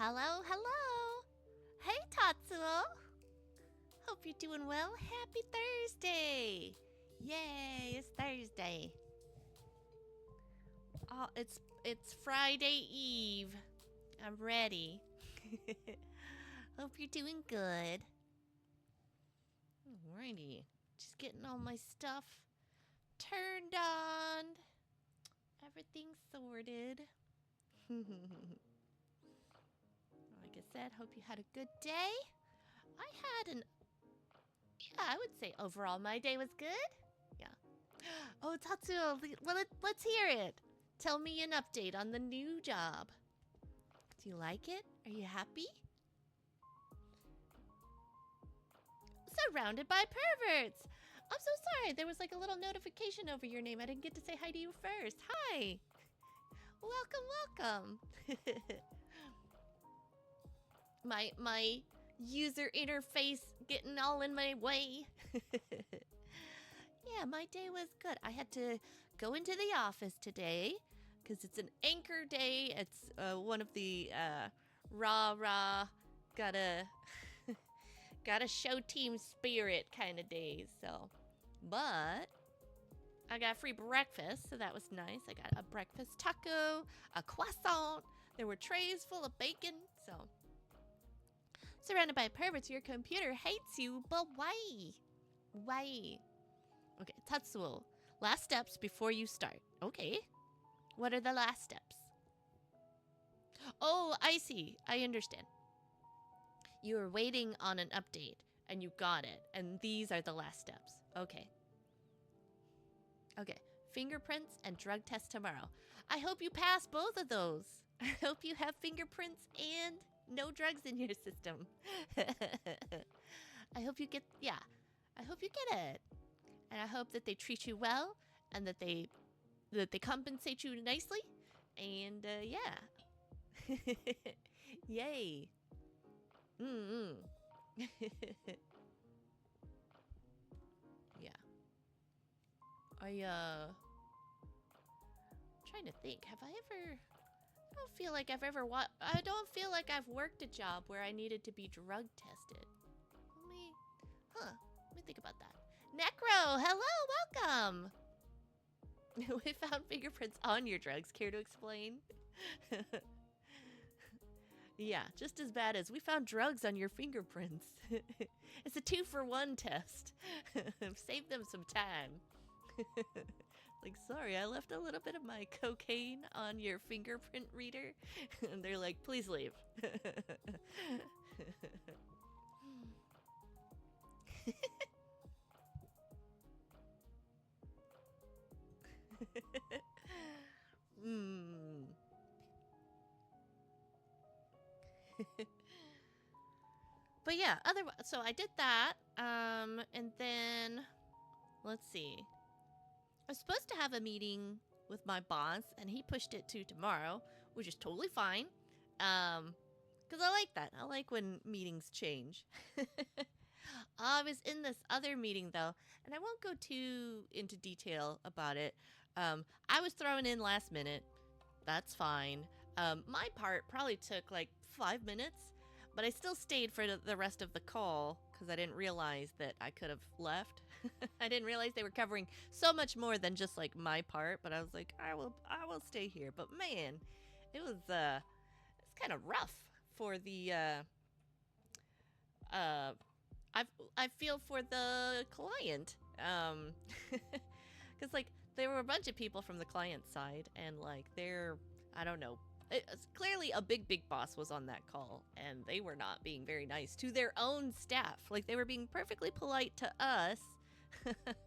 Hello, hello. Hey, Tatsuo. Hope you're doing well. Happy Thursday. Yay, it's Thursday. Oh, it's Friday Eve. I'm ready. Hope you're doing good. Alrighty. Just getting all my stuff turned on. Everything sorted. Like I said, hope you had a good day. I would say overall my day was good. Yeah. Oh, Tatsuo, let's hear it. Tell me an update on the new job. Do you like it? Are you happy? Surrounded by perverts. I'm so sorry. There was like a little notification over your name. I didn't get to say hi to you first. Hi. Welcome. my user interface getting all in my way. Yeah, my day was good. I had to go into the office today because it's an anchor day. It's one of the rah gotta gotta show team spirit kind of days. So, but I got free breakfast, so that was nice. I got a breakfast taco, a croissant. There were trays full of bacon. So, surrounded by perverts, your computer hates you, but why? Why? Okay, Tatsuo, last steps before you start. Okay. What are the last steps? Oh, I see. I understand. You were waiting on an update, and you got it, and these are the last steps. Okay. Okay, fingerprints and drug test tomorrow. I hope you pass both of those. I hope you have fingerprints and no drugs in your system. I hope you get it. And I hope that they treat you well and that they compensate you nicely. And yeah. Yay. Yeah. I'm trying to think. I don't feel like I've worked a job where I needed to be drug tested. Let me think about that. Necro, hello, welcome. We found fingerprints on your drugs. Care to explain? Yeah, just as bad as we found drugs on your fingerprints. It's a 2-for-1 test. Save them some time. Like, sorry, I left a little bit of my cocaine on your fingerprint reader. And they're like, please leave. But yeah, otherwise, so I did that. And then let's see. I was supposed to have a meeting with my boss, and he pushed it to tomorrow, which is totally fine. Because I like that. I like when meetings change. I was in this other meeting though, and I won't go too into detail about it. I was thrown in last minute. That's fine. My part probably took like 5 minutes, but I still stayed for the rest of the call because I didn't realize that I could have left. I didn't realize they were covering so much more than just like my part, but I was like, I will stay here. But man, it's kind of rough for the I feel for the client. Because like there were a bunch of people from the client side, and like I don't know. Clearly, a big boss was on that call, and they were not being very nice to their own staff. Like they were being perfectly polite to us,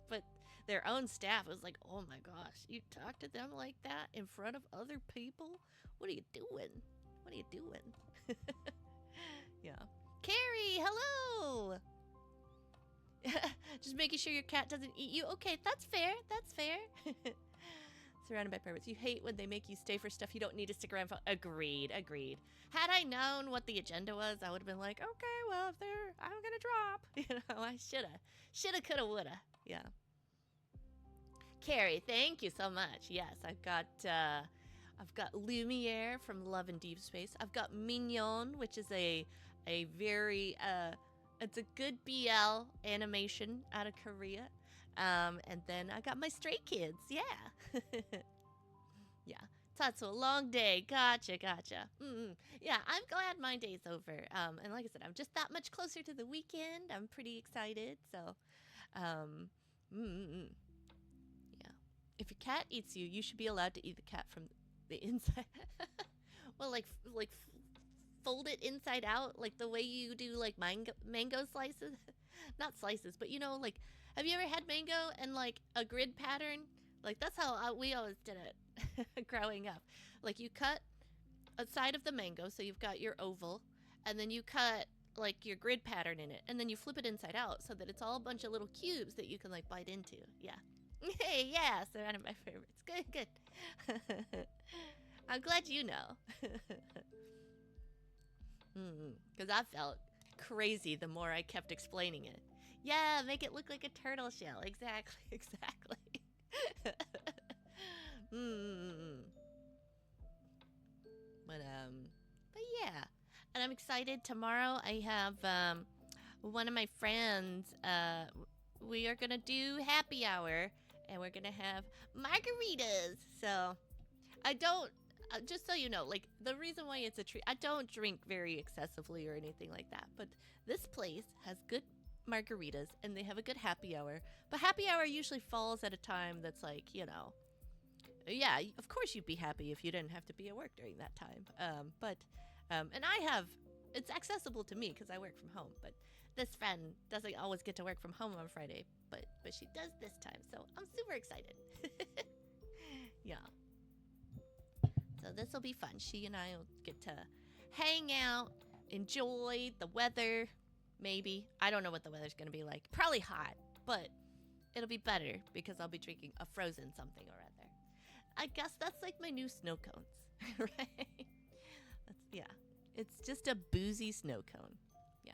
but their own staff was like, "Oh my gosh, you talk to them like that in front of other people? What are you doing? What are you doing?" Yeah. Carrie, hello. Just making sure your cat doesn't eat you. Okay, that's fair. That's fair. Surrounded by perverts. You hate when they make you stay for stuff you don't need to stick around for. Agreed. Had I known what the agenda was, I would have been like, okay, well, if I'm gonna drop. I shoulda, coulda, woulda. Yeah. Carrie, thank you so much. Yes, I've got I've got Lumiere from Love and Deep Space. I've got Mignon, which is a very it's a good BL animation out of Korea. And then I got my Stray Kids. Yeah. Yeah. Tatsu, a long day. Gotcha. Yeah, I'm glad my day's over. And like I said, I'm just that much closer to the weekend. I'm pretty excited. So, um, yeah. If your cat eats you, you should be allowed to eat the cat from the inside. Well, fold it inside out, like the way you do like mango slices. Not slices, but like, have you ever had mango and like a grid pattern? Like that's how we always did it growing up. Like you cut a side of the mango, so you've got your oval, and then you cut like your grid pattern in it, and then you flip it inside out so that it's all a bunch of little cubes that you can like bite into. Yeah. Hey, yeah, so one of my favorites. Good. I'm glad you know. Because I felt crazy the more I kept explaining it. Yeah, make it look like a turtle shell. Exactly. But yeah, and I'm excited. Tomorrow I have one of my friends. We are gonna do happy hour, and we're gonna have margaritas. So I don't. Just so you know, like the reason why it's a treat, I don't drink very excessively or anything like that. But this place has good margaritas, and they have a good happy hour. But happy hour usually falls at a time that's like, yeah, of course you'd be happy if you didn't have to be at work during that time. And it's accessible to me because I work from home. But this friend doesn't always get to work from home on Friday, but she does this time, so I'm super excited. Yeah. So this will be fun. She and I will get to hang out, enjoy the weather. Maybe. I don't know what the weather's going to be like. Probably hot, but it'll be better because I'll be drinking a frozen something or other. I guess that's like my new snow cones, right? Yeah. It's just a boozy snow cone. Yeah.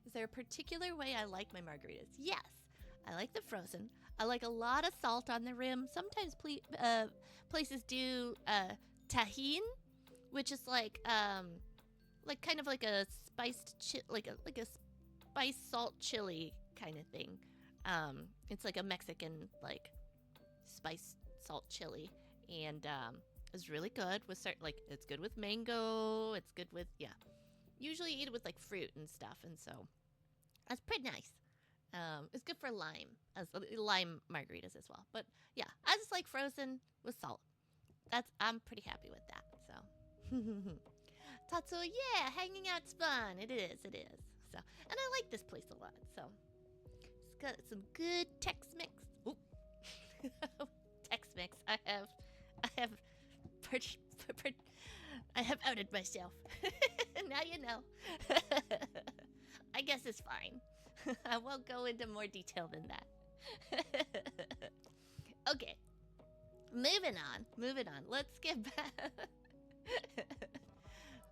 Is there a particular way I like my margaritas? Yes. I like the frozen. I like a lot of salt on the rim. Sometimes places do tahine, which is like kind of like a spiced like a spiced salt chili kind of thing. It's like a Mexican like spiced salt chili, and it's really good with it's good with mango. It's good with Usually eat it with like fruit and stuff, and so that's pretty nice. It's good for lime margaritas as well. But yeah, I just like frozen with salt. I'm pretty happy with that. So, Tatsu, yeah, hanging out's fun. It is. So, and I like this place a lot. So, it's got some good Tex-Mex. Oop. Tex-Mex. I have outed myself. Now you know. I guess it's fine. I won't go into more detail than that. Okay. Moving on. Let's get back.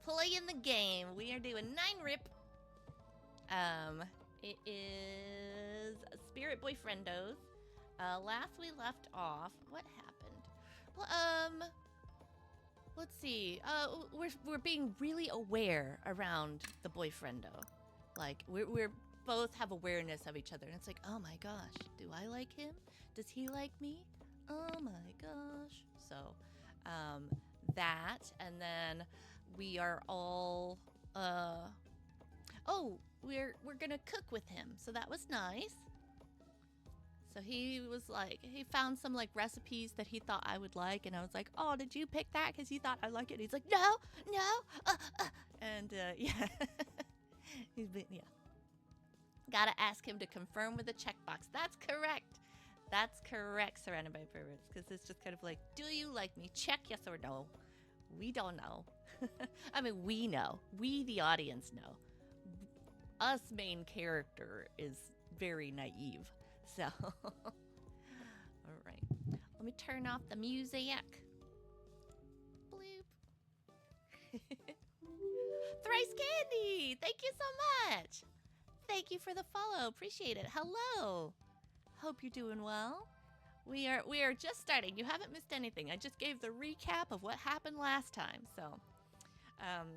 Playing the game. We are doing 9-rip. It is Spirit Boyfriendos. Last we left off, what happened? Well, let's see. We're being really aware around the boyfriendo. Like we're both have awareness of each other, and it's like, oh my gosh, do I like him? Does he like me? Oh my gosh. So, that, and then we are all, we're gonna cook with him, so that was nice. So he was like, he found some like recipes that he thought I would like, and I was like, oh, did you pick that because you thought I like it? And he's like, no, and yeah, yeah. Gotta ask him to confirm with a checkbox. That's correct, surrounded by perverts, because it's just kind of like, do you like me? Check yes or no. We don't know. I mean, we know. We, the audience, know. Us main character is very naive. So, all right. Let me turn off the music. Bloop. Thrice Candy, thank you so much. Thank you for the follow. Appreciate it. Hello. Hope you're doing well. We are just starting. You haven't missed anything. I just gave the recap of what happened last time. So, um,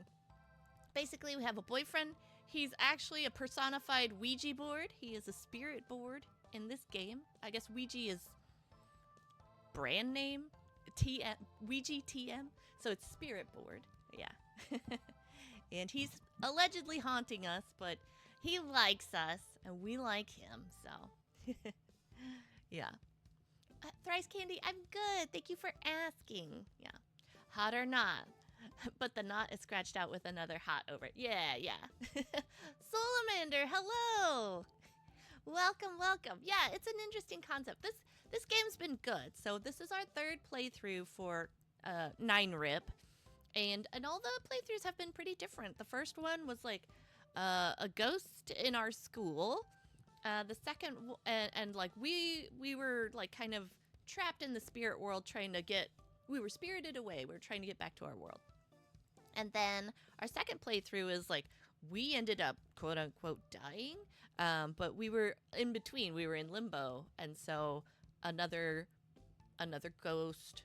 basically, we have a boyfriend. He's actually a personified Ouija board. He is a spirit board in this game. I guess Ouija is brand name, TM, Ouija TM. So it's spirit board. Yeah. And he's allegedly haunting us, but he likes us and we like him. So, yeah. Thrice Candy, I'm good. Thank you for asking. Yeah. Hot or not? But the knot is scratched out with another hot over it. Yeah, yeah. Solamander, hello. Welcome, welcome. Yeah, it's an interesting concept. This game's been good. So this is our third playthrough for 9-rip. And all the playthroughs have been pretty different. The first one was like a ghost in our school. The second and like we were like kind of trapped in the spirit world trying to get, we were spirited away. We were trying to get back to our world. And then our second playthrough is like we ended up quote unquote dying, but we were in between. We were in limbo, and so another ghost,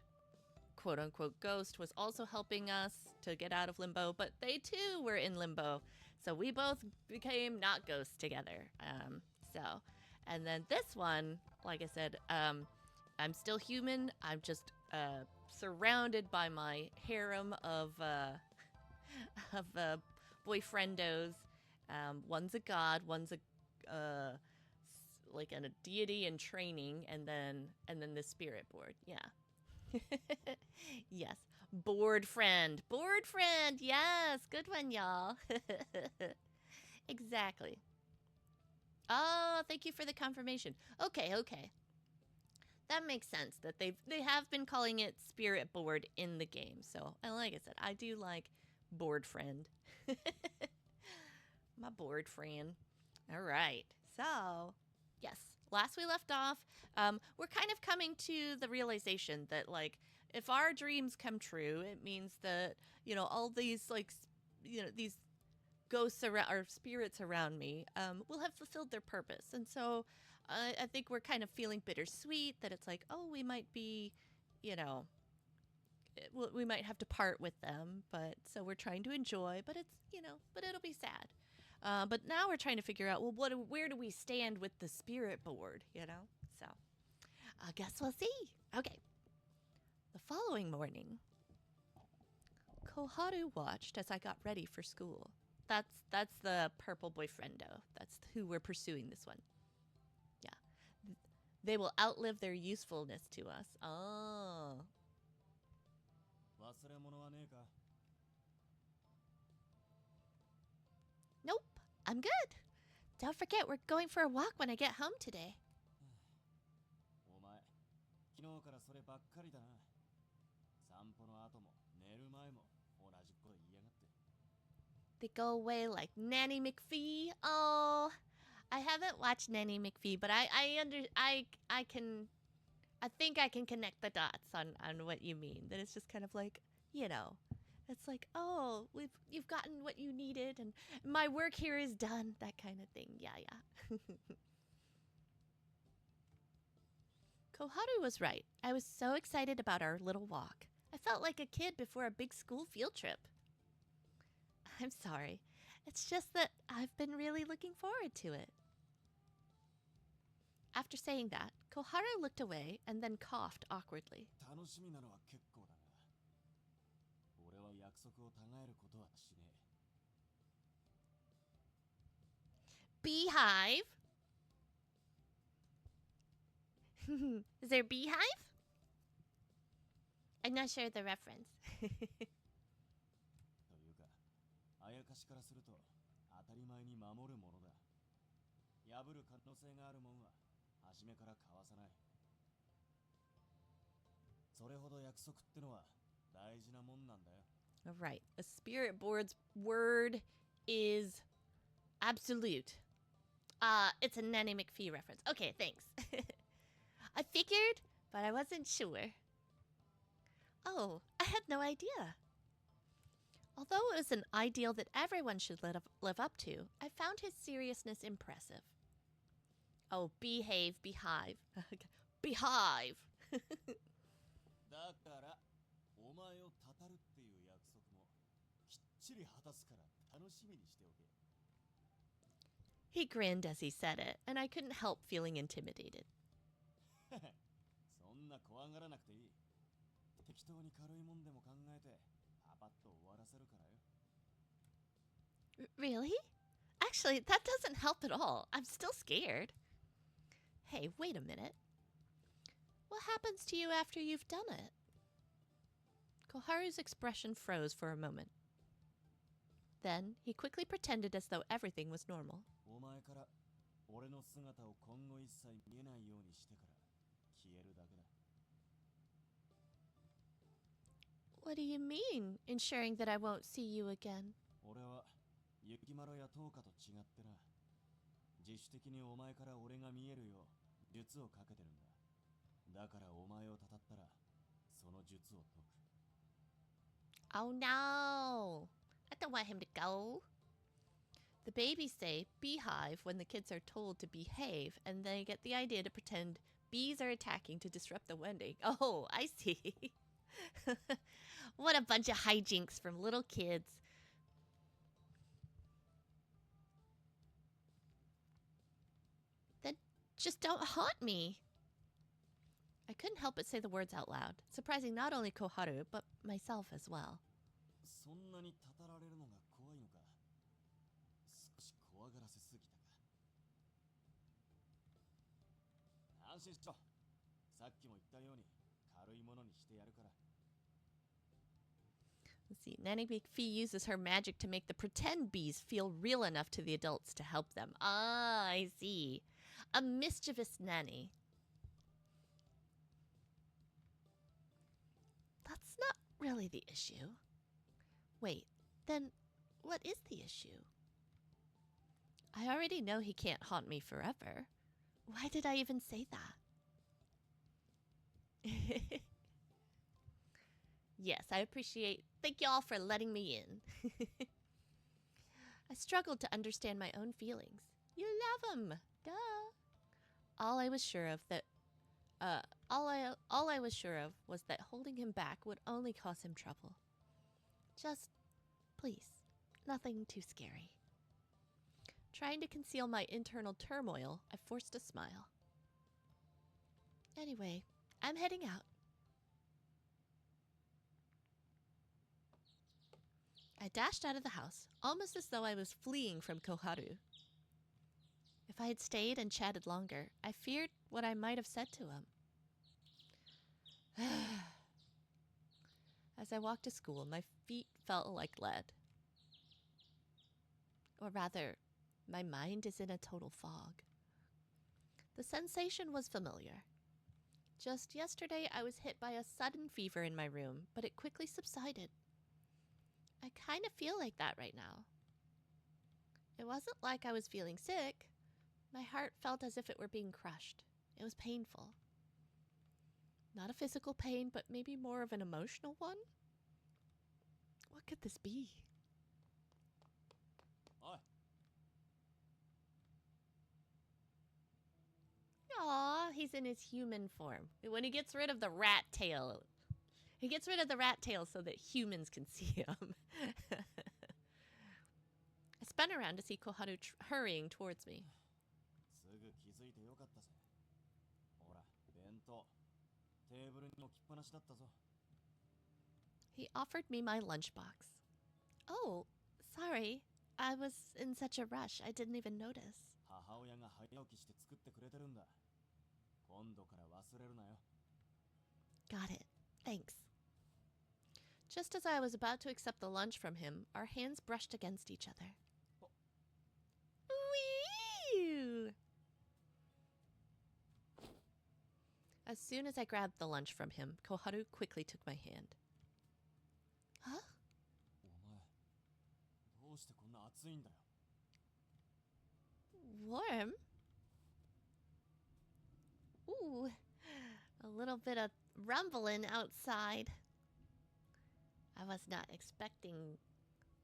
quote unquote ghost, was also helping us to get out of limbo. But they too were in limbo, so we both became not ghosts together. And then this one, like I said, I'm still human. I'm just surrounded by my harem of boyfriendos. One's a god, one's a like a deity in training, and then the spirit board. Yeah. Yes. Board friend. Yes. Good one, y'all. Exactly. Oh, thank you for the confirmation. Okay. That makes sense that they have been calling it spirit board in the game. So, and like I said, I do like board friend. My board friend. All right. So, yes, last we left off, we're kind of coming to the realization that like if our dreams come true, it means that, all these like these ghosts around or spirits around me will have fulfilled their purpose. And so I think we're kind of feeling bittersweet that it's like, oh, we might be, we might have to part with them, but so we're trying to enjoy, but it's, but it'll be sad. But now we're trying to figure out, well, where do we stand with the spirit board, So I guess we'll see. Okay. The following morning, Koharu watched as I got ready for school. That's the purple boyfriendo. That's who we're pursuing this one. Yeah. They will outlive their usefulness to us. Oh. Nope. I'm good. Don't forget, we're going for a walk when I get home today. They go away like Nanny McPhee. Oh, I haven't watched Nanny McPhee, but I think I can connect the dots on what you mean. That it's just kind of like, it's like, oh, you've gotten what you needed and my work here is done, that kind of thing. Yeah. Koharu was right. I was so excited about our little walk. I felt like a kid before a big school field trip. I'm sorry. It's just that I've been really looking forward to it. After saying that, Koharu looked away and then coughed awkwardly. Beehive? Is there beehive? I'm not sure the reference. All right. A spirit board's word is absolute. It's a Nanny McPhee reference. Okay, thanks. I figured, but I wasn't sure. Oh, I had no idea. Although it was an ideal that everyone should live up to, I found his seriousness impressive. Oh, behave, beehive. beehive. だからお前をたたるっていう約束もきっちり果たすから楽しみにしておけ。 He grinned as he said it, and I couldn't help feeling intimidated. そんな怖がらなくていい。適当に軽いもんでも考えてパパッと終わらせるからよ。 Really? Actually, that doesn't help at all. I'm still scared. Hey, wait a minute. What happens to you after you've done it? Koharu's expression froze for a moment. Then he quickly pretended as though everything was normal. お前から俺の姿を今後一切見えないようにしてから消えるだけだ。 What do you mean, ensuring that I won't see you again? 俺は雪丸やトウカと違ってな、自主的にお前から俺が見えるよう術をかけてるんだ。だからお前をたたったらその術を解く。 Oh no! I don't want him to go. The babies say beehive when the kids are told to behave, and they get the idea to pretend bees are attacking to disrupt the wedding. Oh, I see. What a bunch of hijinks from little kids. Then just don't haunt me. I couldn't help but say the words out loud, surprising not only Koharu, but myself as well. そんなにたたられるのが怖いのか。少し怖がらせすぎたか。安心しろ。さっきも言ったように軽いものにしてやるから。 Let's see. Nanny McPhee uses her magic to make the pretend bees feel real enough to the adults to help them. Ah, I see. A mischievous nanny. That's not really the issue. Wait, then what is the issue? I already know he can't haunt me forever. Why did I even say that? Yes, I appreciate. Thank y'all for letting me in. I struggled to understand my own feelings. You love him, duh. All I was sure of was that holding him back would only cause him trouble. Just, please, nothing too scary. Trying to conceal my internal turmoil, I forced a smile. Anyway, I'm heading out. I dashed out of the house, almost as though I was fleeing from Koharu. If I had stayed and chatted longer, I feared what I might have said to him. As I walked to school, my feet felt like lead. Or rather, my mind is in a total fog. The sensation was familiar. Just yesterday, I was hit by a sudden fever in my room, but it quickly subsided. I kind of feel like that right now. It wasn't like I was feeling sick. My heart felt as if it were being crushed. It was painful. Not a physical pain, but maybe more of an emotional one? What could this be? Aw, he's in his human form. When he gets rid of the rat tail, he gets rid of the rat tail so that humans can see him. I spun around to see Koharu hurrying towards me. すぐ気づいてよかったぜ。ほら、弁当。テーブルに置きっぱなしだったぞ。 He offered me my lunchbox. Oh, sorry. I was in such a rush, I didn't even notice. 母親が早起きして作ってくれてるんだ。今度から忘れるなよ。 Got it. Thanks. Just as I was about to accept the lunch from him, our hands brushed against each other. Wee! As soon as I grabbed the lunch from him, Koharu quickly took my hand. Huh? お前、どうしてこんな暑いんだよ。 Warm? Ooh, a little bit of rumbling outside. I was not expecting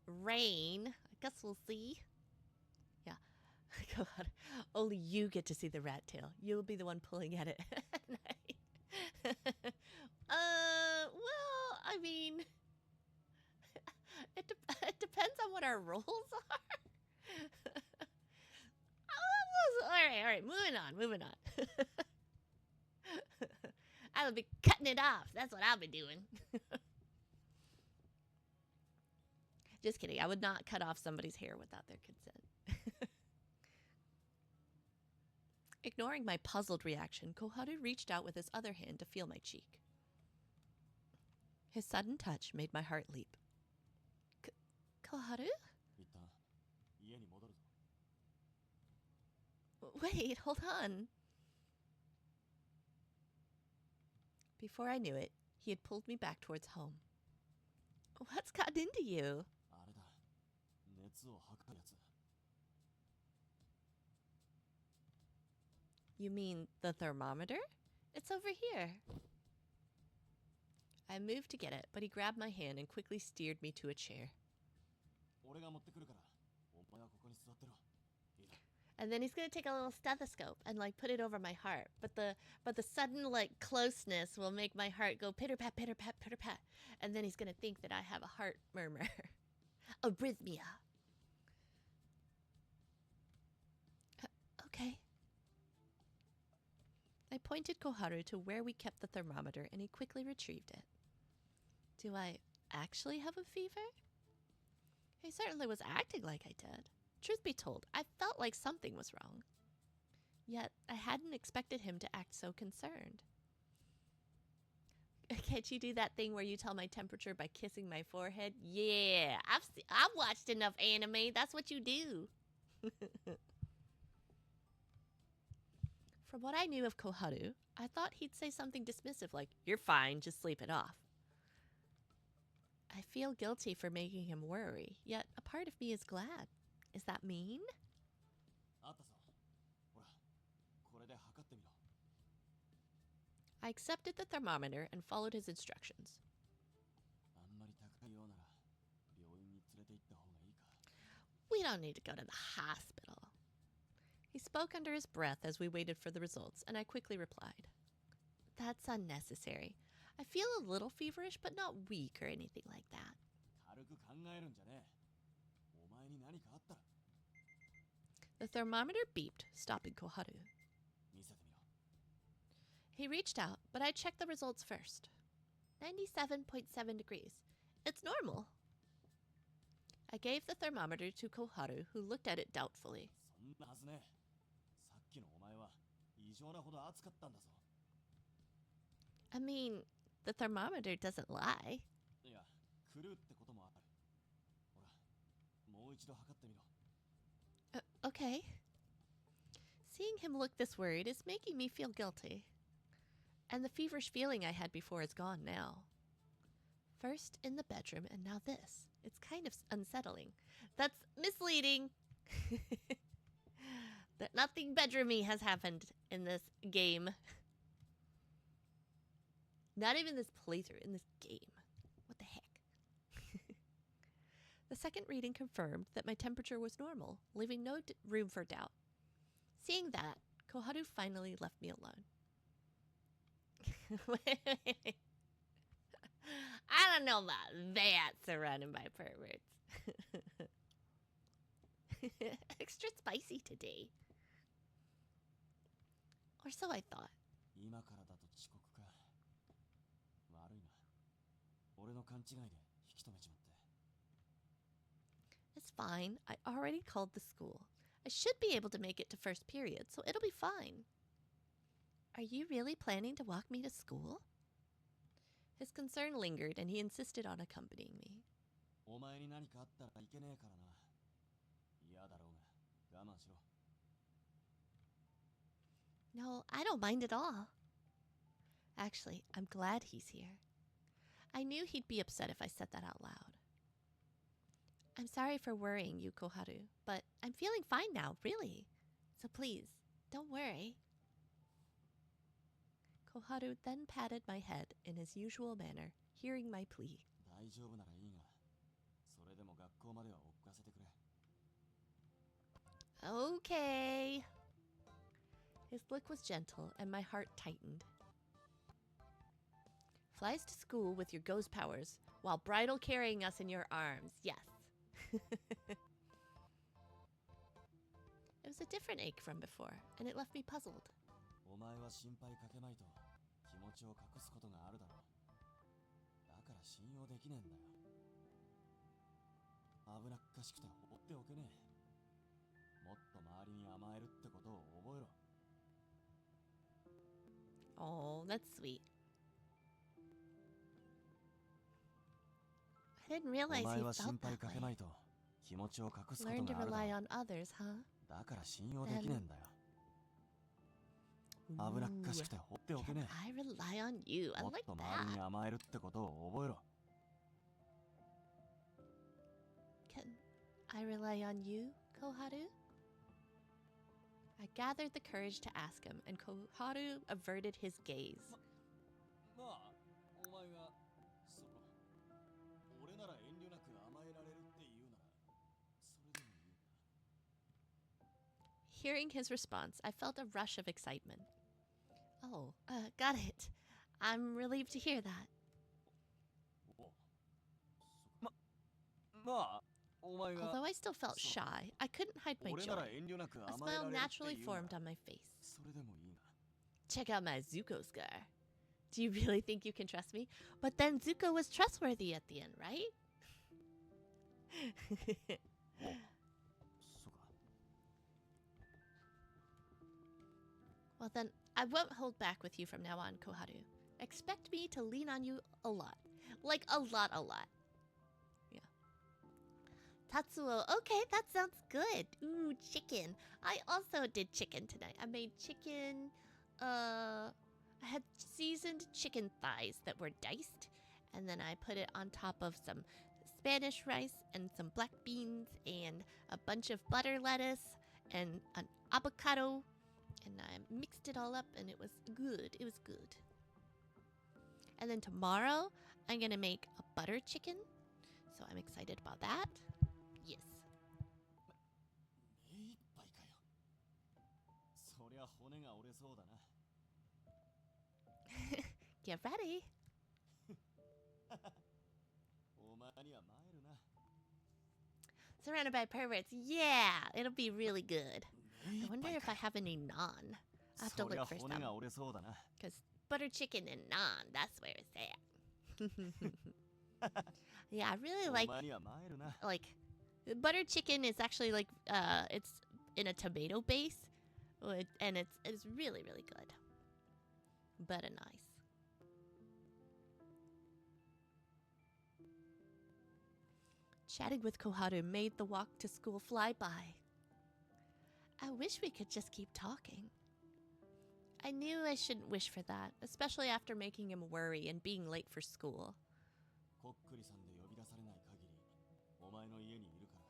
rain. I guess we'll see. Yeah. God, only you get to see the rat tail. You'll be the one pulling at it at night. Well, I mean, it depends on what our roles are. All right, moving on. I'll be cutting it off. That's what I'll be doing. Just kidding. I would not cut off somebody's hair without their consent. Ignoring my puzzled reaction, Koharu reached out with his other hand to feel my cheek. His sudden touch made my heart leap. Koharu? Wait, hold on. Before I knew it, he had pulled me back towards home. What's gotten into you? You mean the thermometer? It's over here. I moved to get it, but he grabbed my hand and quickly steered me to a chair. And then he's gonna take a little stethoscope and like put it over my heart. But the sudden like closeness will make my heart go pitter pat, pitter pat, pitter pat. And then he's gonna think that I have a heart murmur. Arrhythmia. Okay. I pointed Koharu to where we kept the thermometer and he quickly retrieved it. Do I actually have a fever? He certainly was acting like I did. Truth be told, I felt like something was wrong. Yet, I hadn't expected him to act so concerned. Can't you do that thing where you tell my temperature by kissing my forehead? Yeah, I've watched enough anime. That's what you do. From what I knew of Koharu, I thought he'd say something dismissive like, "You're fine, just sleep it off." I feel guilty for making him worry, yet a part of me is glad. Is that mean? I accepted the thermometer and followed his instructions. We don't need to go to the hospital. He spoke under his breath as we waited for the results, and I quickly replied, "That's unnecessary. I feel a little feverish, but not weak or anything like that." The thermometer beeped, stopping Koharu. He reached out, but I checked the results first. 97.7 degrees. It's normal. I gave the thermometer to Koharu, who looked at it doubtfully. I mean, the thermometer doesn't lie. Okay. Seeing him look this worried is making me feel guilty. And the feverish feeling I had before is gone now. First in the bedroom, and now this. It's kind of unsettling. That's misleading. That nothing bedroomy has happened in this game. Not even this playthrough, in this game. What the heck? The second reading confirmed that my temperature was normal, leaving no room for doubt. Seeing that, Koharu finally left me alone. Wait. I don't know about that, surrounded by perverts. Extra spicy today. Or so I thought. It's fine. I already called the school. I should be able to make it to first period, so it'll be fine. Are you really planning to walk me to school? His concern lingered, and he insisted on accompanying me. No, I don't mind at all. Actually, I'm glad he's here. I knew he'd be upset if I said that out loud. I'm sorry for worrying you, Koharu, but I'm feeling fine now, really. So please, don't worry. Koharu then patted my head in his usual manner, hearing my plea. Okay. His look was gentle, and my heart tightened. Flies to school with your ghost powers, while bridal carrying us in your arms. Yes. It was a different ache from before, and it left me puzzled. お前は心配かけまいと気持ちを隠すことがあるだろう。だから信用できねえんだよ。危なっかしくて放っておけねえ。もっと周りに甘えるってことを覚えろ。Oh, that's sweet. I didn't realize お前 he は felt 心配 that かけま way. いと気持ちを隠すこと Learn to があるだ rely ろ on others, huh? う。だから信用できねえんだよ。危なっかしくて放っておけ Can ね I rely on you? え。 I もっ like と周り that. に甘えるってことを覚えろ。 Can I rely on you, Koharu? I gathered the courage to ask him, and Koharu averted his gaze. まあ、お前が俺なら遠慮なく甘えられるって言うならそれでもいいんだ。 Hearing his response, I felt a rush of excitement. Oh, got it. I'm relieved to hear that. まあ、お前が Although I still felt shy, I couldn't hide my 俺な joy. ら遠慮なく A 甘え smile られるって naturally 言うな formed ら on my face. それでもいいな。 Check out my Zuko scar. Do you really think you can trust me? But then Zuko was trustworthy at the end, right? そうか。 Well then, I won't hold back with you from now on, Koharu. Expect me to lean on you a lot. Like a lot. Yeah. Tatsuo, okay, that sounds good. Ooh, chicken. I also did chicken tonight. I made chicken, I had seasoned chicken thighs that were diced, and then I put it on top of some Spanish rice and some black beans and a bunch of butter lettuce and an avocado, and I mixed it all up, and it was good. It was good. And then tomorrow, I'm gonna make a butter chicken, so I'm excited about that. Yes. 目いっぱいかよ。そりゃ骨が折れそうだな。 Get ready. お前には参るな。 Surrounded by perverts. Yeah, it'll be really good. I wonder if I have any naan. I have to そりゃ look for 骨 some. が折れそうだな。 Because butter chicken and naan, that's where it's at. Yeah, I really お like 前には参るな。 butter chicken is actually like it's in a tomato base, and it's really good. But nice. Chatting with Koharu made the walk to school fly by. I wish we could just keep talking. I knew I shouldn't wish for that, especially after making him worry and being late for school. こっくりさんで呼び出されない限り、お前の家にいるから。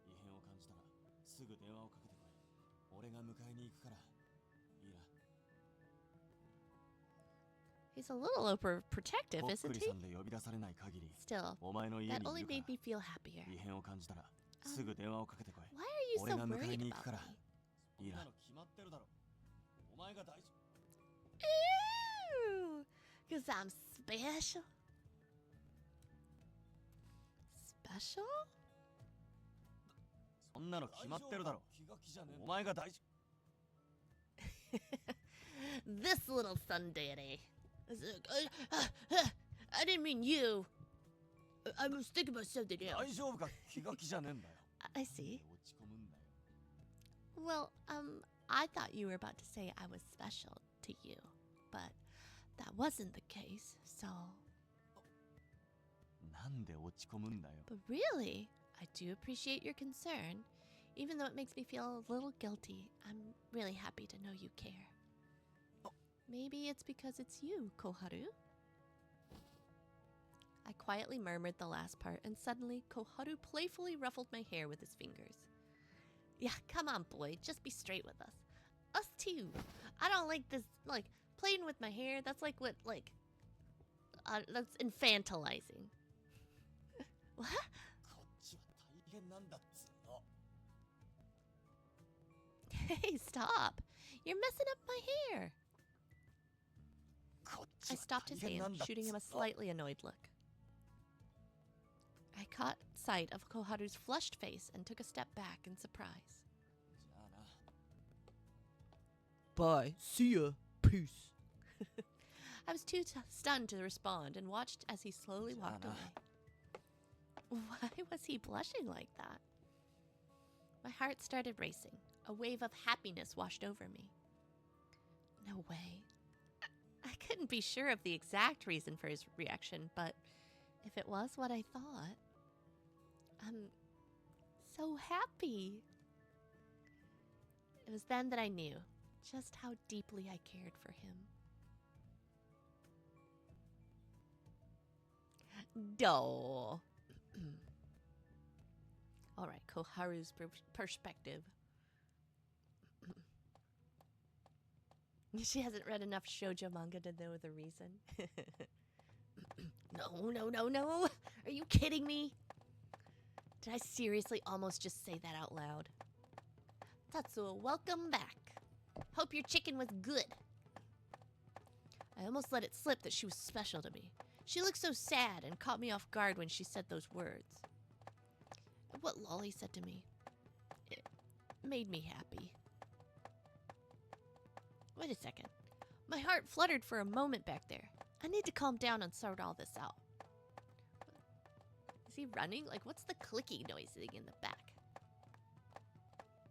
異変を感じたらすぐ電話をかけてこい。俺が迎えに行くから。いいな。 He's a little overprotective, こっ isn't くり he? さんで呼び出されない限り、 Still, お前の家にい that るか only ら。 made me feel happier. 異変を感じたらすぐ電話をかけてこい。 Why are you so 俺が迎え worried に行く about から。 me? いいな。決まってるだろ。お前が大事。 Ew! Because I'm special? Special? そんなの決まってるだろ。お前が大事。 This little tsundere. I didn't mean you. I was thinking about something 大 else. 丈夫か。気が気じゃねえんだよ。 I see. 落ち込むんだよ。 Well, I thought you were about to say I was special to you, but that wasn't the case, so... なんで落ち込むんだよ。 But really, I do appreciate your concern. Even though it makes me feel a little guilty, I'm really happy to know you care. Maybe it's because it's you, Koharu? I quietly murmured the last part, and suddenly Koharu playfully ruffled my hair with his fingers. Yeah, come on, boy, just be straight with us. Us too. I don't like this, playing with my hair. That's that's infantilizing. What? こっちは大変なんだっつうの。 What? お前が大丈夫か。気が気じゃねえんだよ。 Ew! Because I'm special to you. 大丈夫か。気が気じゃねえんだよ。 What? お前が大丈夫。 Ew! Because I'm special to you. Hey, stop! You're messing up my hair! I stopped his hand, shooting him a slightly annoyed look. I caught sight of Koharu's flushed face and took a step back in surprise. Bye. See ya. Peace. I was too stunned to respond and watched as he slowly walked away. Why was he blushing like that? My heart started racing. A wave of happiness washed over me. No way. I couldn't be sure of the exact reason for his reaction, but if it was what I thought, I'm so happy. It was then that I knew just how deeply I cared for him. Duh. All right, Koharu's perspective. She hasn't read enough shoujo manga to know the reason. No. Are you kidding me? Did I seriously almost just say that out loud? Tatsuo, welcome back. Hope your chicken was good. I almost let it slip that she was special to me. She looked so sad and caught me off guard when she said those words. What Lolli said to me, it made me happy. Wait a second. My heart fluttered for a moment back there. I need to calm down and sort all this out. Is he running? Like, what's the clicky noise in the back?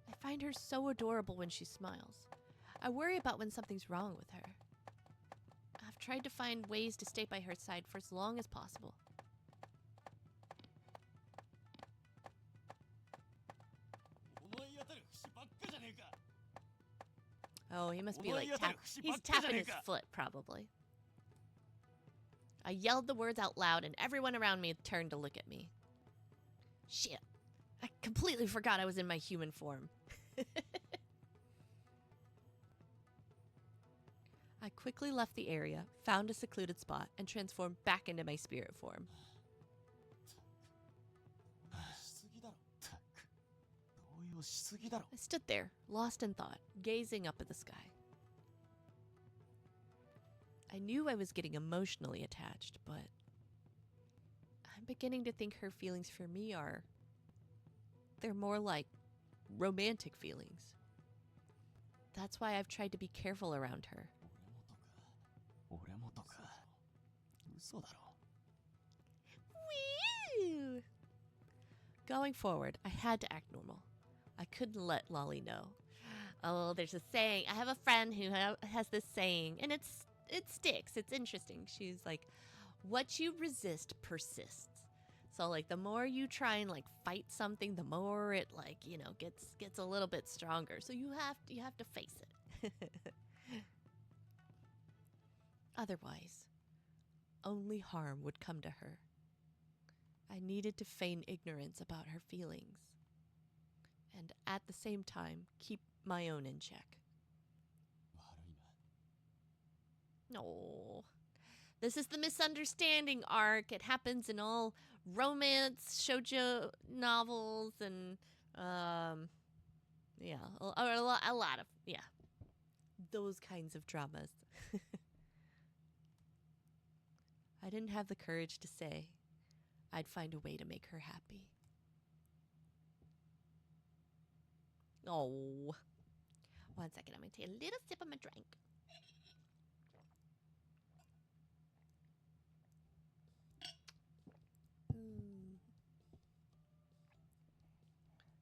I find her so adorable when she smiles. I worry about when something's wrong with her. I've tried to find ways to stay by her side for as long as possible. Oh, he must be like he's tapping his foot, probably. I yelled the words out loud and everyone around me turned to look at me. Shit. I completely forgot I was in my human form. I quickly left the area, found a secluded spot, and transformed back into my spirit form. I stood there, lost in thought, gazing up at the sky. I knew I was getting emotionally attached, but I'm beginning to think her feelings for me they're more like romantic feelings. That's why I've tried to be careful around her. Woo! Going forward, I had to act normal. I couldn't let Lolli know. Oh, there's a saying. I have a friend who has this saying, and it sticks. It's interesting. She's like, what you resist persists. So, like, the more you try and, like, fight something, the more it, like, you know, gets a little bit stronger. So you have to face it. Otherwise, only harm would come to her. I needed to feign ignorance about her feelings. And at the same time, keep my own in check. No. This is the misunderstanding arc. It happens in all romance, shoujo novels, and, yeah, a lot of, yeah, those kinds of dramas. I didn't have the courage to say I'd find a way to make her happy. Oh. 1 second, I'm going to take a little sip of my drink.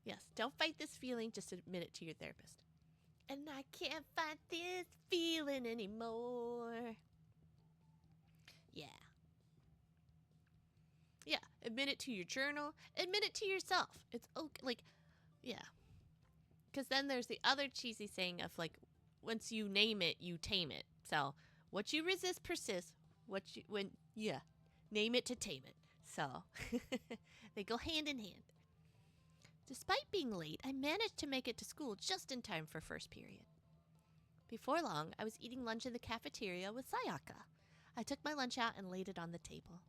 Yes, don't fight this feeling, just admit it to your therapist. And I can't fight this feeling anymore. Yeah. Yeah, admit it to your journal, admit it to yourself. It's okay, like, yeah. Because then there's the other cheesy saying of, like, once you name it, you tame it. So, what you resist persists. Name it to tame it. So, they go hand in hand. Despite being late, I managed to make it to school just in time for first period. Before long, I was eating lunch in the cafeteria with Sayaka. I took my lunch out and laid it on the table.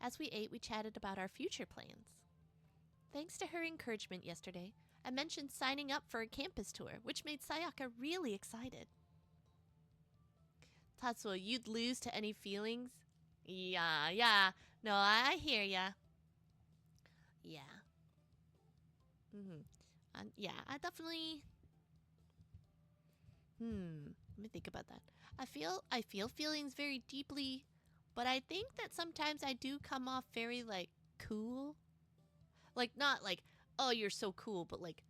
As we ate, we chatted about our future plans. Thanks to her encouragement yesterday, and mentioned signing up for a campus tour, which made Sayaka really excited. Tatsuo, you'd lose to any feelings? Yeah. No, I hear ya. Yeah. Yeah, I definitely. Let me think about that. I feel feelings very deeply, but I think that sometimes I do come off very like cool. Like not like, oh, you're so cool, but like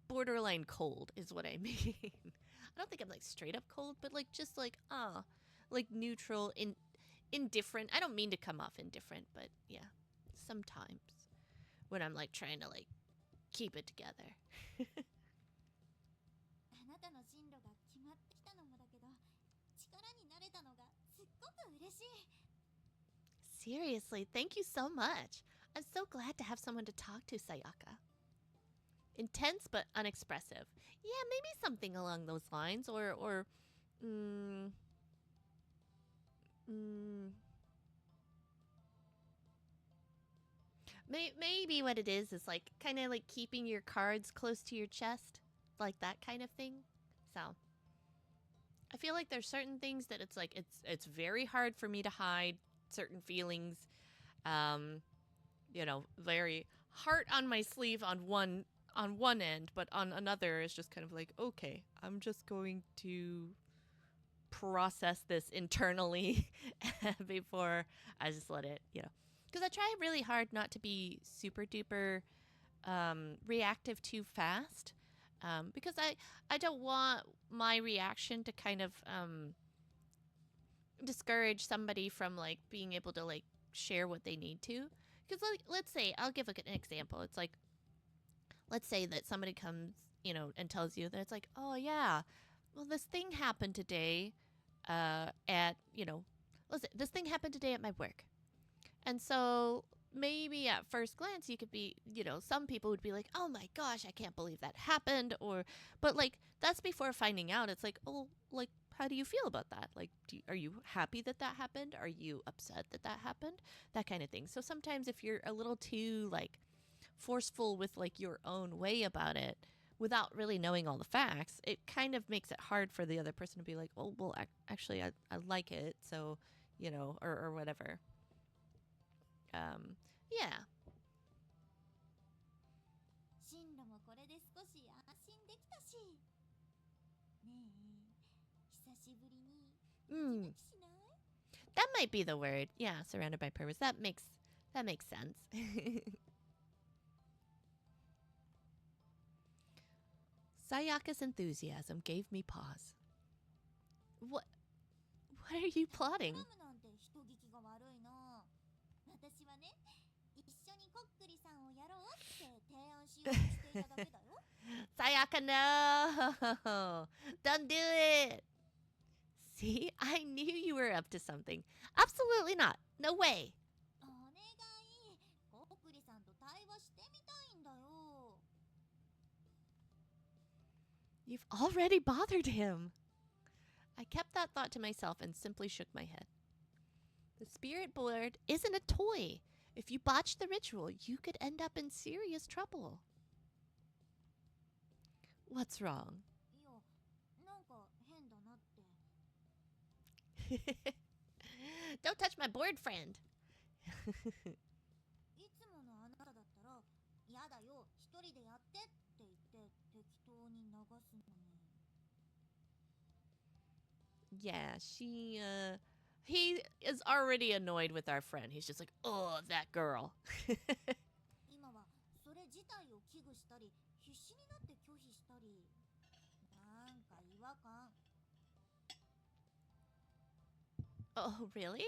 borderline cold is what I mean. I don't think I'm like straight up cold, but like just like like neutral, indifferent. I don't mean to come off indifferent, but yeah, sometimes when I'm like trying to like keep it together. Seriously, thank you so much. I'm so glad to have someone to talk to, Sayaka. Intense but unexpressive. Yeah, maybe something along those lines, or mm, mm, maybe what it is like kind of like keeping your cards close to your chest, like that kind of thing. So I feel like there's certain things that it's like it's very hard for me to hide certain feelings. Um, very heart on my sleeve on one end, but on another is just kind of like, okay, I'm just going to process this internally before I just let it, because I try really hard not to be super duper reactive too fast, because I don't want my reaction to kind of discourage somebody from like being able to like share what they need to. Because like, let's say I'll give like an example. It's like, let's say that somebody comes, and tells you that it's like, oh yeah, well this thing happened today, at listen, this thing happened today at my work, and so maybe at first glance you could be, some people would be like, oh my gosh, I can't believe that happened, or, but like that's before finding out. It's like, oh, like how do you feel about that? Like, are you happy that that happened? Are you upset that that happened? That kind of thing. So sometimes if you're a little too like forceful with like your own way about it without really knowing all the facts, it kind of makes it hard for the other person to be like, oh, well, actually, I like it, so, or whatever. Yeah. Mm, that might be the word. Yeah, surrounded by purpose. That makes sense. Sayaka's enthusiasm gave me pause. What? What are you plotting? Sayaka, no! Don't do it! See, I knew you were up to something. Absolutely not. No way. You've already bothered him. I kept that thought to myself and simply shook my head. The spirit board isn't a toy. If you botch the ritual, you could end up in serious trouble. What's wrong? Don't touch my board, friend. Yeah, he is already annoyed with our friend. He's just like, oh, that girl. Oh, really?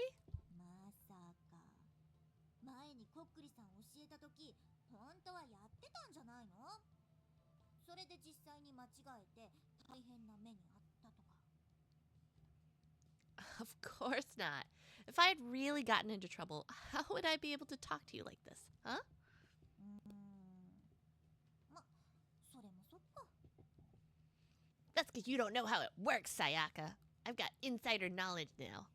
Of course not. If I had really gotten into trouble, how would I be able to talk to you like this, huh? That's because you don't know how it works, Sayaka. I've got insider knowledge now.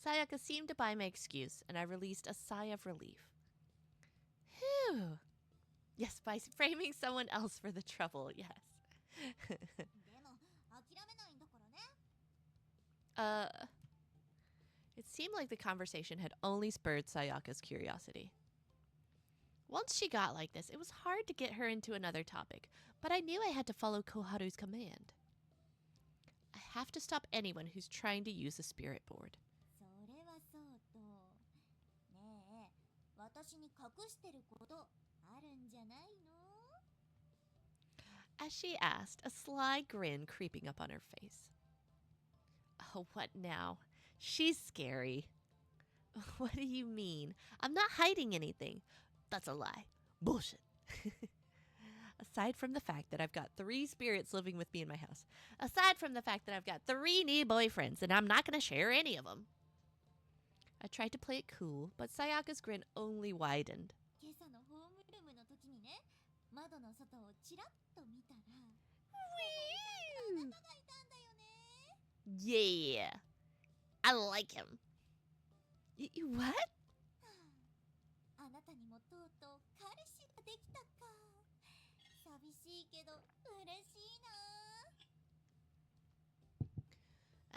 Sayaka seemed to buy my excuse, and I released a sigh of relief. Phew. Yes, by framing someone else for the trouble. Yes. でも諦めないんだからね。 uh, it seemed like the conversation had only spurred Sayaka's curiosity. Once she got like this, it was hard to get her into another topic, but I knew I had to follow Koharu's command. I have to stop anyone who's trying to use the spirit board. それはそうと。ねえ、私に隠してることあるんじゃないの？ As she asked, a sly grin creeping up on her face. Oh, what now? She's scary. What do you mean? I'm not hiding anything. That's a lie. Bullshit. Aside from the fact that I've got 3 spirits living with me in my house, aside from the fact that I've got 3 new boyfriends and I'm not going to share any of them. I tried to play it cool, but Sayaka's grin only widened. 今朝のホームルームの時にね、窓の外をちらっと見たら、あなたがいたんだよね。 Yeah. I like him. What? あなたにもとうとう彼氏ができたか。寂しいけど嬉しいな。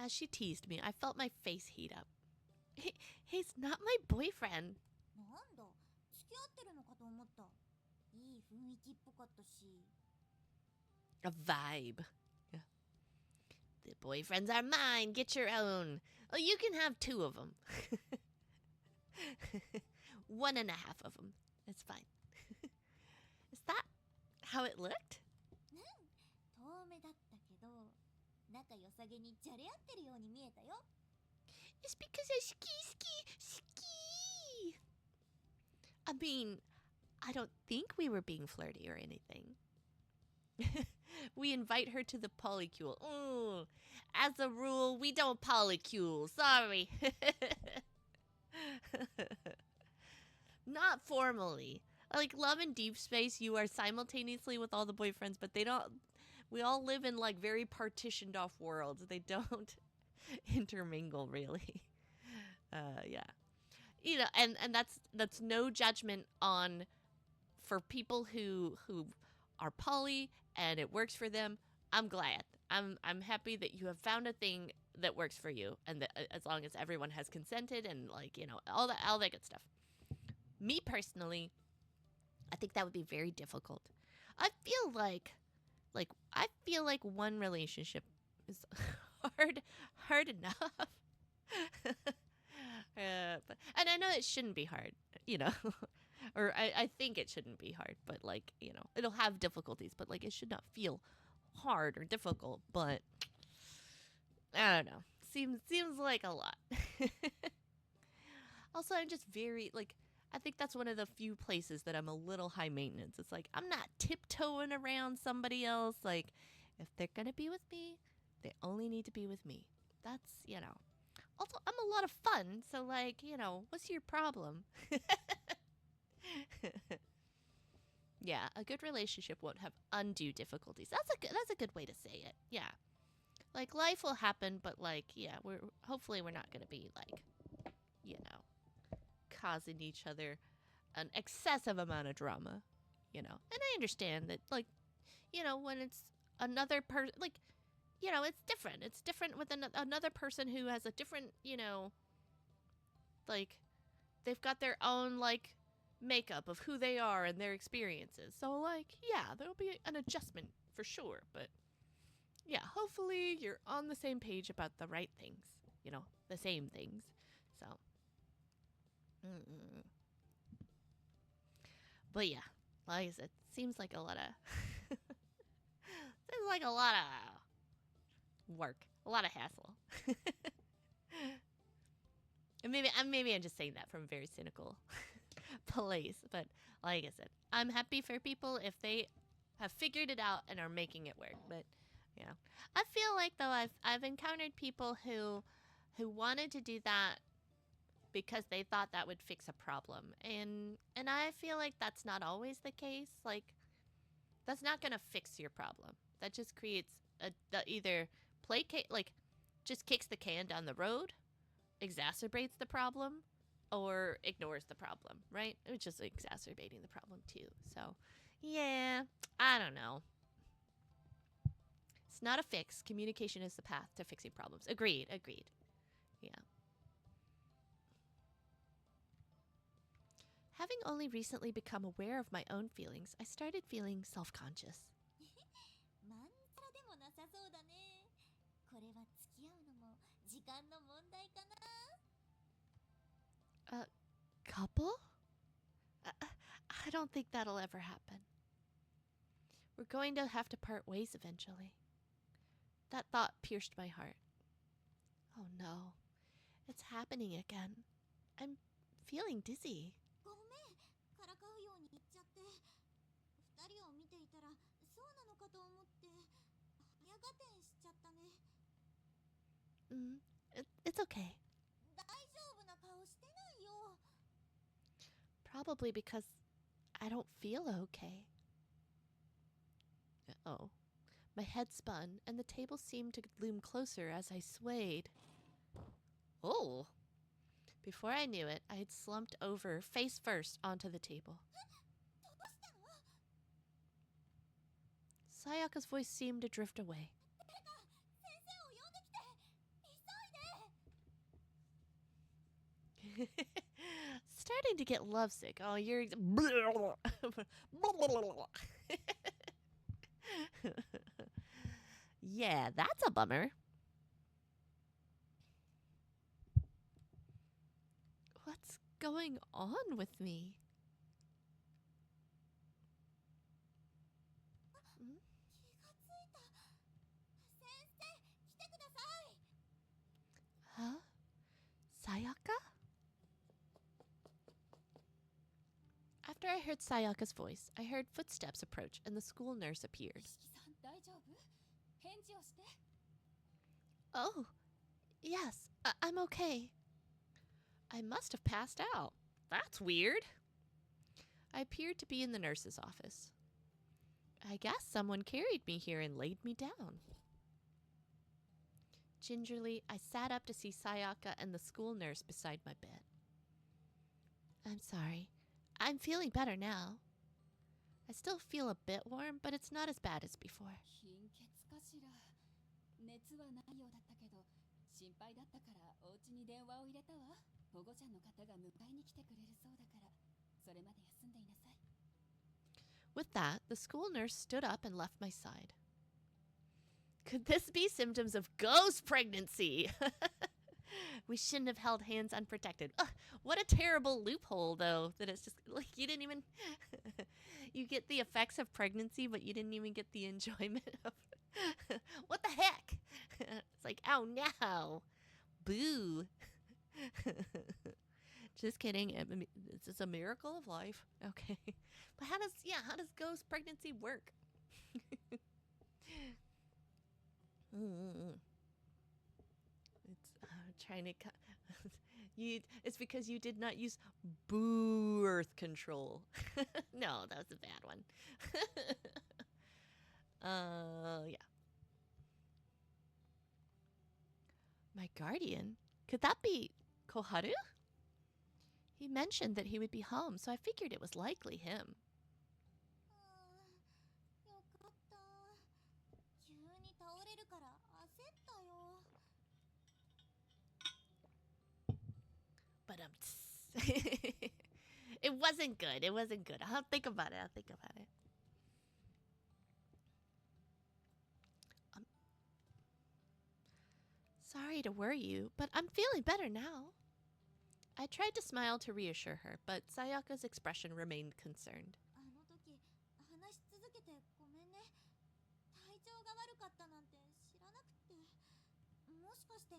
As she teased me, I felt my face heat up. He's not my boyfriend. なんだ、付き合ってるのかと思った。いい雰囲気っぽかったし。 A vibe. Yeah. The boyfriends are mine. Get your own. Oh, you can have 2 of them. 1.5 of them. It's fine. Is that how it looked? 遠目だったけど、仲良さげにじゃれ合ってるように見えたよ。 It's because I ski. I mean, I don't think we were being flirty or anything. We invite her to the polycule. Oh, as a rule, we don't polycule. Sorry. Not formally. Like Love and Deep Space, you are simultaneously with all the boyfriends, but they don't. We all live in like very partitioned off worlds. They don't intermingle really. Yeah. You know, and that's no judgment on for people who are poly and it works for them. I'm glad. I'm happy that you have found a thing that works for you, and that as long as everyone has consented and like, you know, all that good stuff. Me personally, I think that would be very difficult. I feel like one relationship is hard enough. And I know it shouldn't be hard, you know, or I think it shouldn't be hard, but like, you know, it'll have difficulties, but like it should not feel hard or difficult. But I don't know, seems like a lot. Also, I'm just very like, I think that's one of the few places that I'm a little high maintenance. It's like I'm not tiptoeing around somebody else. Like if they're gonna be with me, they only need to be with me. That's, you know. Also, I'm a lot of fun, so like, you know, what's your problem? Yeah, a good relationship won't have undue difficulties. That's a good way to say it. Yeah. Like life will happen, but like, yeah, hopefully we're not going to be like, you know, causing each other an excessive amount of drama, you know. And I understand that like, you know, when it's another person, like, you know, it's different. It's different with another person who has a different, you know, like, they've got their own, like, makeup of who they are and their experiences. So, like, yeah, there'll be an adjustment for sure. But, yeah, hopefully you're on the same page about the right things, you know, the same things. So, but yeah, like I said, seems like a lot of, work, a lot of hassle. And maybe I'm just saying that from a very cynical place, but like I said, I'm happy for people if they have figured it out and are making it work. But you know, I feel like though I've encountered people who wanted to do that because they thought that would fix a problem, and I feel like that's not always the case. Like that's not gonna fix your problem. That just creates either like just kicks the can down the road, exacerbates the problem, or ignores the problem, right? It's just exacerbating the problem too. So, Yeah, I don't know. It's not a fix. Communication is the path to fixing problems. Agreed, agreed. Yeah. Having only recently become aware of my own feelings, I started feeling self-conscious. まんざらでもなさそうだね。これは付き合うのも時間の問題かな。A couple? I don't think that'll ever happen. We're going to have to part ways eventually. That thought pierced my heart. Oh no. It's happening again. I'm feeling dizzy. ごめん、からかうように言っちゃって。二人を見ていたらそうなのかと思って早合点しちゃったね。It's okay. 大丈夫な顔してないよ。Probably because I don't feel okay. Oh. My head spun, and the table seemed to loom closer as I swayed. Oh! Before I knew it, I had slumped over, face first, onto the table. どうしたの？ Sayaka's voice seemed to drift away. 誰か先生を呼んできて。急いで。Starting to get lovesick. Oh, you're... Yeah, that's a bummer. What's going on with me? 気がついた。先生、来てください。 Huh? Sayaka? After I heard Sayaka's voice, I heard footsteps approach and the school nurse appeared. 石木さん、大丈夫？返事をして。 Oh, yes, I'm okay. I must have passed out. That's weird. I appeared to be in the nurse's office. I guess someone carried me here and laid me down. Gingerly, I sat up to see Sayaka and the school nurse beside my bed. I'm sorry. I'm feeling better now. I still feel a bit warm, but it's not as bad as before. 貧血かしら。熱はないようだったけど、心配だったからお家に電話を入れたわ。保護者の方が迎えに来てくれるそうだから、それまで休んでいなさい。 With that, the school nurse stood up and left my side. Could this be symptoms of ghost pregnancy? We shouldn't have held hands unprotected. Ugh, what a terrible loophole, though, that it's just like you didn't even. You get the effects of pregnancy, but you didn't even get the enjoyment of. What the heck? It's like, oh no. Boo. Just kidding. It's just a miracle of life. Okay. But how does ghost pregnancy work? It's trying to it's because you did not use birth control. No, that was a bad one. Yeah. My guardian? Could that be Koharu? He mentioned that he would be home, so I figured it was likely him. よかった。急に倒れるから焦ったよ。 But it wasn't good. It wasn't good. I'll think about it. Sorry to worry you, but I'm feeling better now. I tried to smile to reassure her, but Sayaka's expression remained concerned. あの時話し続けてごめんね。体調が悪かったなんて知らなくて。もしかして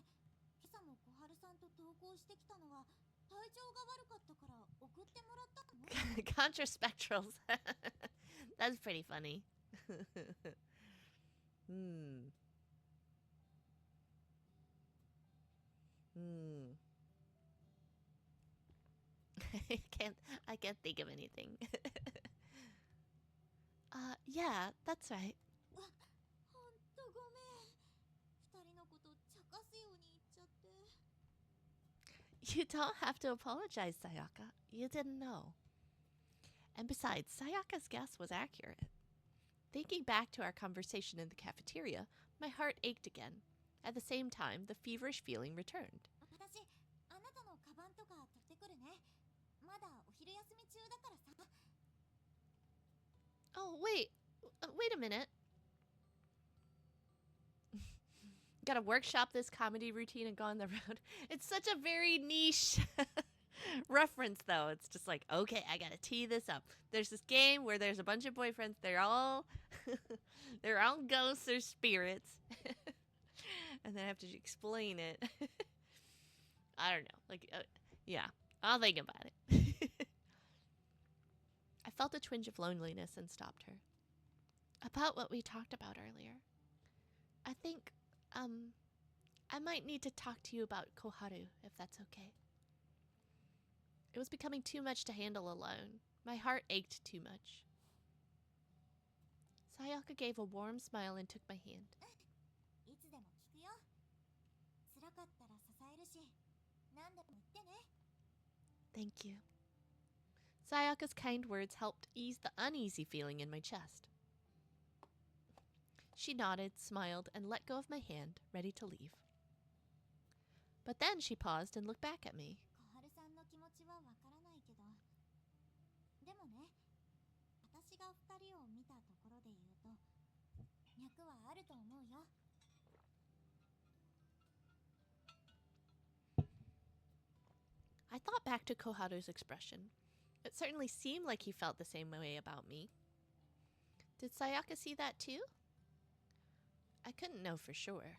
今朝も小春さんと登校してきたのは体調が悪かったから送ってもらったの？ Contraspectrals. That's pretty funny. I can't think of anything. Yeah, that's right. ほんとごめん。二人のこと茶化すように言っちゃって。 You don't have to apologize, Sayaka. You didn't know. And besides, Sayaka's guess was accurate. Thinking back to our conversation in the cafeteria, my heart ached again. At the same time, the feverish feeling returned. 私、あなたのカバンとか取ってくるね。まだお昼休み中だからさ。Oh, wait. Wait a minute. Gotta workshop this comedy routine and go on the road. It's such a very niche reference, though. It's just like, okay, I gotta tee this up. There's this game where there's a bunch of boyfriends. They're all they're all ghosts or spirits. And then I have to explain it. I don't know. Like, yeah, I'll think about it. I felt a twinge of loneliness and stopped her. About what we talked about earlier. I think, I might need to talk to you about Koharu, if that's okay. It was becoming too much to handle alone. My heart ached too much. Sayaka gave a warm smile and took my hand. いつでも聞くよ。辛かったら支えるし、何でも言ってね。Thank you. Sayaka's kind words helped ease the uneasy feeling in my chest. She nodded, smiled, and let go of my hand, ready to leave. But then she paused and looked back at me. 小春さんの気持ちはわからないけど、でもね、私が二人を見たところで言うと、脈はあると思うよ。I thought back to Koharu's expression. It certainly seemed like he felt the same way about me. Did Sayaka see that too? I couldn't know for sure.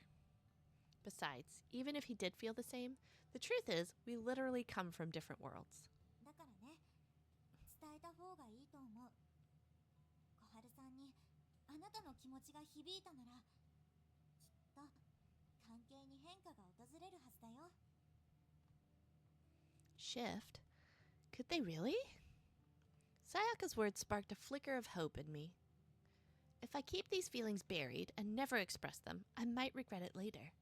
Besides, even if he did feel the same, the truth is, we literally come from different worlds. だからね、伝えた方がいいと思う。小春さんにあなたの気持ちが響いたなら、きっと関係に変化が訪れるはずだよ。Shift? Could they really? Sayaka's words sparked a flicker of hope in me. If I keep these feelings buried and never express them, I might regret it later.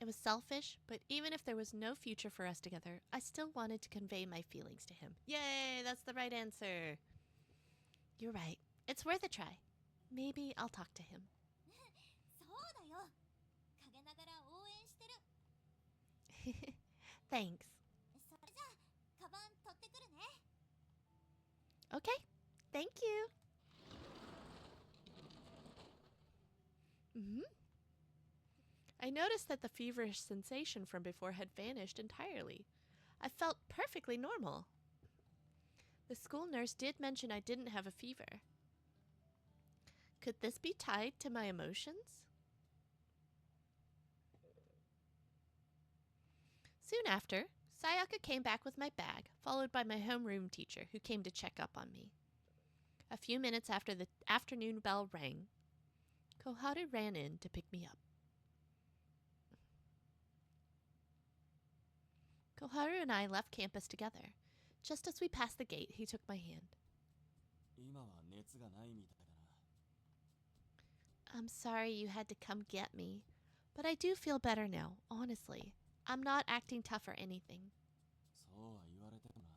It was selfish, but even if there was no future for us together, I still wanted to convey my feelings to him. Yay, that's the right answer. You're right. It's worth a try. Maybe I'll talk to him. そうだよ。陰ながら応援してる。Thanks. それじゃあ、カバン取ってくるね。Okay, thank you. I noticed that the feverish sensation from before had vanished entirely. I felt perfectly normal. The school nurse did mention I didn't have a fever. Could this be tied to my emotions? Soon after, Sayaka came back with my bag, followed by my homeroom teacher, who came to check up on me. A few minutes after the afternoon bell rang, Koharu ran in to pick me up. Koharu and I left campus together. Just as we passed the gate, he took my hand. 今は熱がないみたいだな。I'm sorry you had to come get me, but I do feel better now, honestly. I'm not acting tough or anything. そうは言われてもな。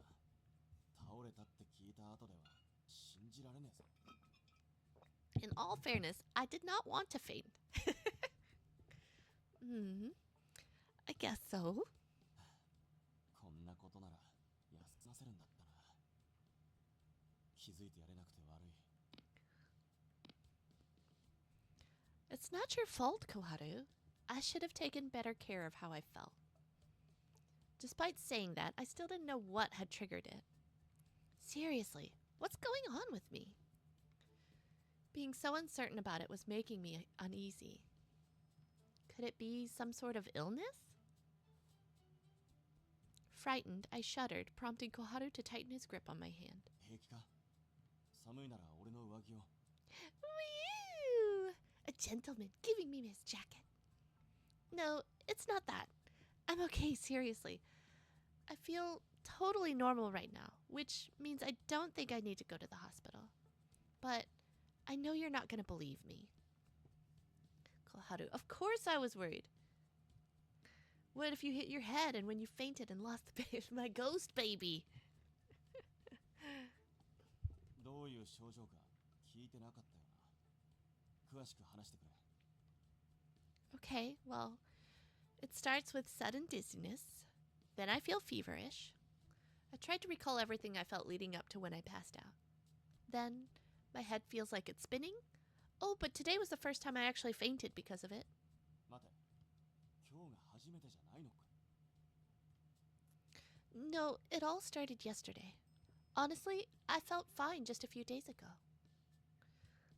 倒れたって聞いた後では信じられねえぞ。In all fairness, I did not want to faint. I guess so. こんなことなら休ませるんだったな。気づいてやれなくて悪い。It's not your fault, Koharu. I should have taken better care of how I felt. Despite saying that, I still didn't know what had triggered it. Seriously, what's going on with me? Being so uncertain about it was making me uneasy. Could it be some sort of illness? Frightened, I shuddered, prompting Koharu to tighten his grip on my hand. 平気か？寒いなら俺の上着を。Whew! A gentleman giving me his jacket. No, it's not that. I'm okay, seriously. I feel totally normal right now, which means I don't think I need to go to the hospital. But I know you're not going to believe me. Koharu, of course I was worried. What if you hit your head and when you fainted and lost the my ghost baby? 症状か聞いてなかったよな。詳しく話してくれ。 Okay, well, it starts with sudden dizziness. Then I feel feverish. I tried to recall everything I felt leading up to when I passed out. Then my head feels like it's spinning. Oh, but today was the first time I actually fainted because of it. 待て、今日が初めてじゃないのか。 No, it all started yesterday. Honestly, I felt fine just a few days ago.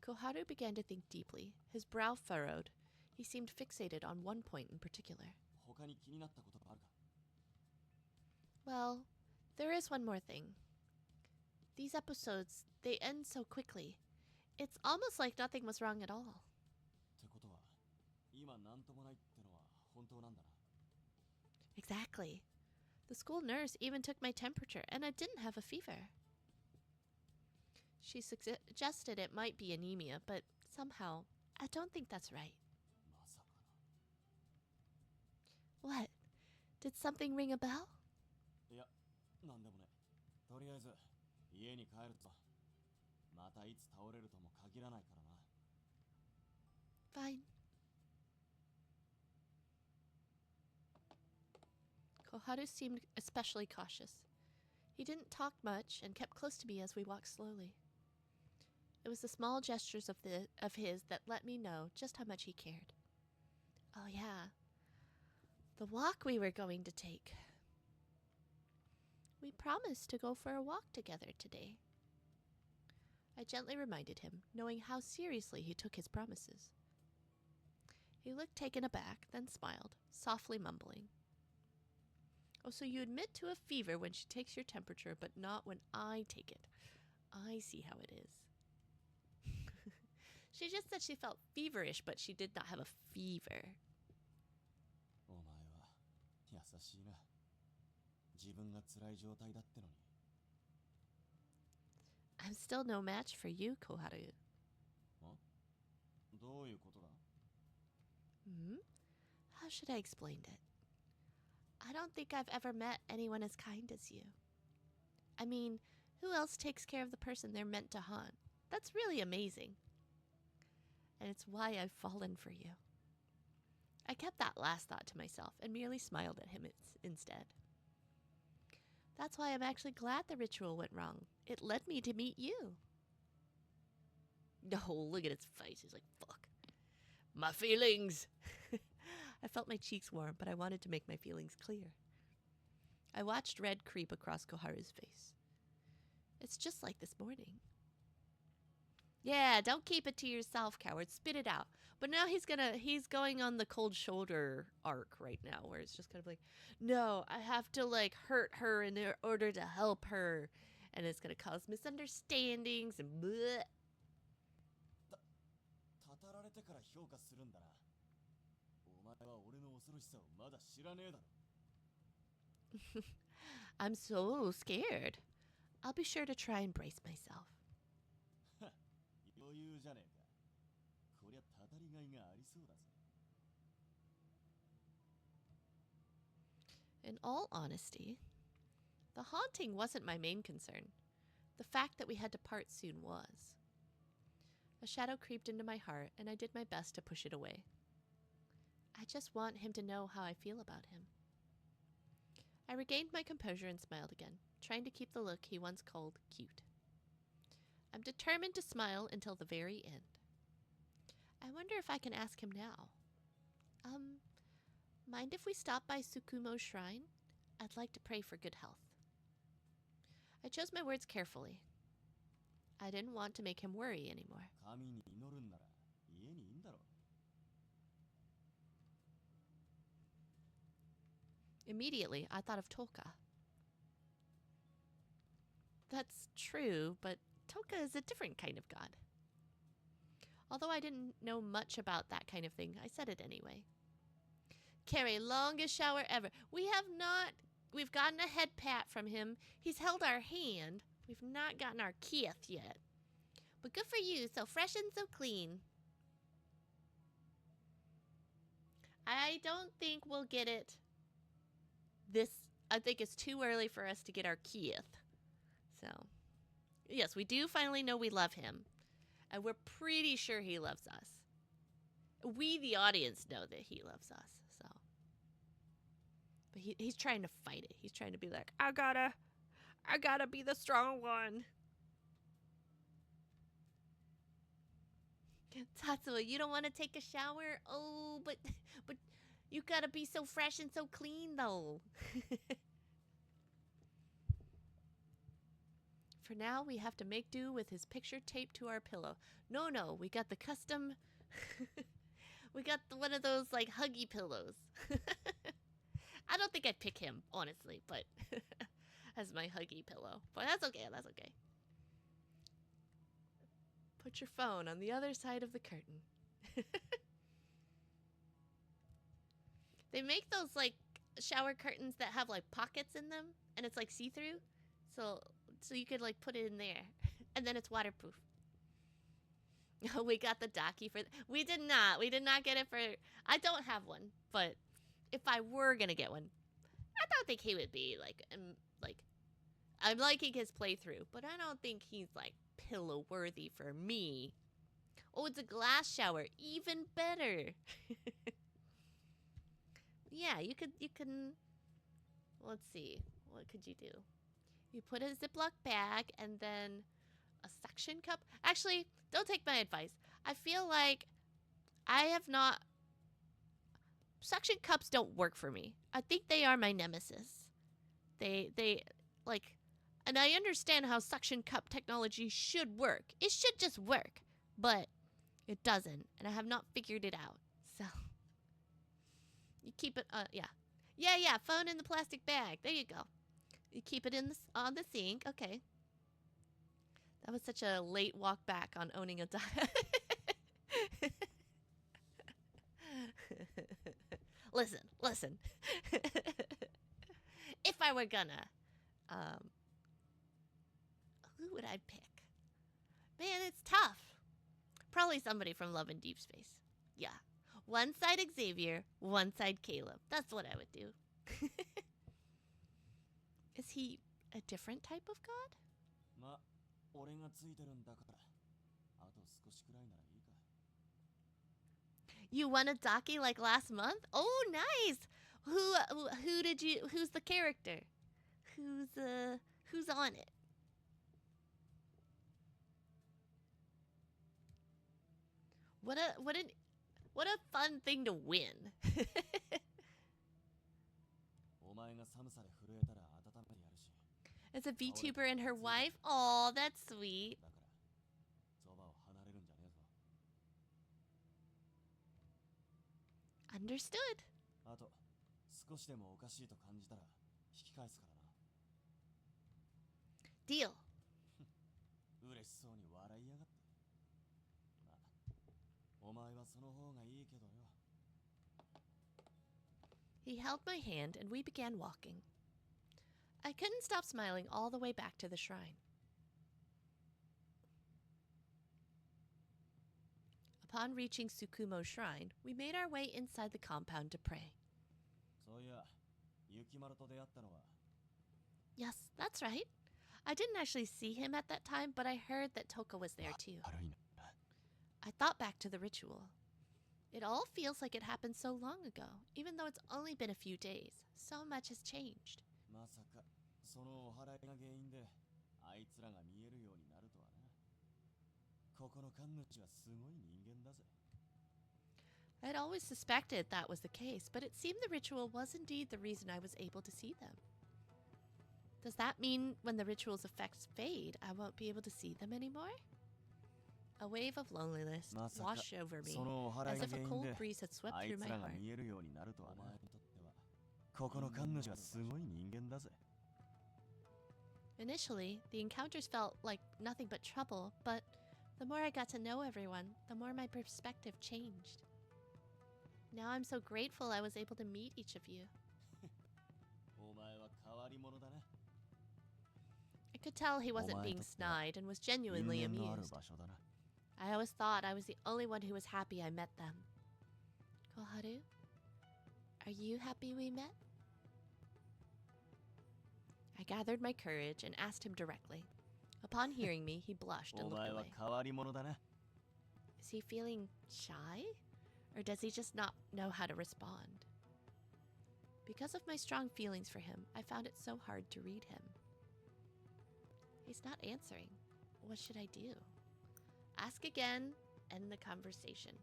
Koharu began to think deeply, his brow furrowed. He seemed fixated on one point in particular. 他に気になったことがあるか。 Well, there is one more thing. These episodes, they end so quickly. It's almost like nothing was wrong at all. ってことは、今なんともないってのは本当なんだな。 Exactly. The school nurse even took my temperature, and I didn't have a fever. She suggested it might be anemia, but somehow, I don't think that's right. まさかな。 What? Did something ring a bell? いや、なんでもね。とりあえず、家に帰ると。またいつ倒れるとも限らないからな。 Fine. Koharu seemed especially cautious. He didn't talk much and kept close to me as we walked slowly. It was the small gestures of his that let me know just how much he cared. Oh yeah, the walk we were going to take. We promised to go for a walk together today. I gently reminded him, knowing how seriously he took his promises. He looked taken aback, then smiled, softly mumbling. Oh, so you admit to a fever when she takes your temperature, but not when I take it. I see how it is. She just said she felt feverish, but she did not have a fever. お前は優しいな。自分が辛い状態だってのに。 I'm still no match for you, Koharu. どういうことだ？ How should I explain it? I don't think I've ever met anyone as kind as you. I mean, who else takes care of the person they're meant to haunt? That's really amazing. And it's why I've fallen for you. I kept that last thought to myself and merely smiled at him instead. That's why I'm actually glad the ritual went wrong. It led me to meet you. Oh, look at his face. He's like, fuck. My feelings. I felt my cheeks warm, but I wanted to make my feelings clear. I watched red creep across Koharu's face. It's just like this morning. Yeah, don't keep it to yourself, coward. Spit it out. But now he's going on the cold shoulder arc right now, where it's just kind of like, no, I have to like hurt her in order to help her. And it's going to cause misunderstandings and bleh. たられてから評価するんだな。お前は俺の恐ろしさをまだ知らねえだろ。 I'm so scared. I'll be sure to try and brace myself. 余裕じゃねえか。こりゃたたりがいがありそうだぜ。 In all honesty, the haunting wasn't my main concern. The fact that we had to part soon was. A shadow creeped into my heart, and I did my best to push it away. I just want him to know how I feel about him. I regained my composure and smiled again, trying to keep the look he once called cute. I'm determined to smile until the very end. I wonder if I can ask him now. Mind if we stop by Tsukumo's shrine? I'd like to pray for good health. I chose my words carefully. I didn't want to make him worry anymore. 神に祈るんなら家にいんだろ。 Immediately, I thought of Toka. That's true, but Toka is a different kind of god. Although I didn't know much about that kind of thing, I said it anyway. Carrie, longest shower ever. We've gotten a head pat from him. He's held our hand. We've not gotten our kiss yet. But good for you, so fresh and so clean. I don't think we'll get it I think it's too early for us to get our kiss. So, Yes, we do finally know we love him. And we're pretty sure he loves us. We, the audience, know that he loves us. So, but he's trying to fight it. He's trying to be like, I gotta be the strong one. Tatsuo, you don't want to take a shower? Oh, but you gotta be so fresh and so clean, though. For now, we have to make do with his picture taped to our pillow. No, we got the custom... we got one of those, like, huggy pillows. I don't think I'd pick him, honestly, but... as my huggy pillow. But that's okay, that's okay. Put your phone on the other side of the curtain. They make those, like, shower curtains that have, like, pockets in them, and it's, like, see-through. So you could, like, put it in there, and then it's waterproof. We got the Daki for... We did not get it for... I don't have one, but if I were gonna get one, I don't think he would be, like... I'm liking his playthrough, but I don't think he's, like, pillow-worthy for me. Oh, it's a glass shower. Even better. Yeah, you can... Let's see. What could you do? You put a Ziploc bag and then a suction cup. Actually, don't take my advice. I feel like I have not... Suction cups don't work for me. I think they are my nemesis. They like... And I understand how suction cup technology should work. It should just work. But it doesn't. And I have not figured it out. So... You keep it... Yeah. Yeah, phone in the plastic bag. There you go. You keep it in on the sink. Okay. That was such a late walk back on owning a Listen. If I were gonna, who would I pick? Man, it's tough. Probably somebody from Love and Deep Space. Yeah. One side Xavier, one side Caleb. That's what I would do. Is he a different type of god? まあ、俺がついてるんだから、あと少しくらいならいいか。 You won a Daki like last month? Oh, nice. Who did you? Who's the character? Who's on it? What a fun thing to win. お前が寒さで震えたら温めてやるし。 It's a VTuber and her wife? Oh, that's sweet. だから、そばを離れるんじゃねえぞ。 Understood. あと、少しでもおかしいと感じたら引き返すからな。 Deal. 嬉しそうに笑いやがって。まあ、お前はその方がいいけどよ。 He held my hand and we began walking. I couldn't stop smiling all the way back to the shrine. Upon reaching Tsukumo's shrine, we made our way inside the compound to pray. そういや、雪丸と出会ったのは。 Yes, that's right. I didn't actually see him at that time, but I heard that Toka was there too. 悪いな。 I thought back to the ritual. It all feels like it happened so long ago, even though it's only been a few days. So much has changed. まさか、そのお祓いが原因で、あいつらが見えるようになるとはな。ここの神主はすごい人間だぜ。 I'd always suspected that was the case, but it seemed the ritual was indeed the reason I was able to see them. Does that mean when the ritual's effects fade, I won't be able to see them anymore? A wave of loneliness washed over me, as if a cold breeze had swept through my heart. Initially, the encounters felt like nothing but trouble, but the more I got to know everyone, the more my perspective changed. Now I'm so grateful I was able to meet each of you. I could tell he wasn't being snide and was genuinely amused. I always thought I was the only one who was happy I met them. Koharu, are you happy we met? I gathered my courage and asked him directly. Upon hearing me, he blushed and お looked 前は away. 変わり者だな。 Is he feeling shy? Or does he just not know how to respond? Because of my strong feelings for him, I found it so hard to read him. He's not answering. What should I do? Ask again, end the conversation.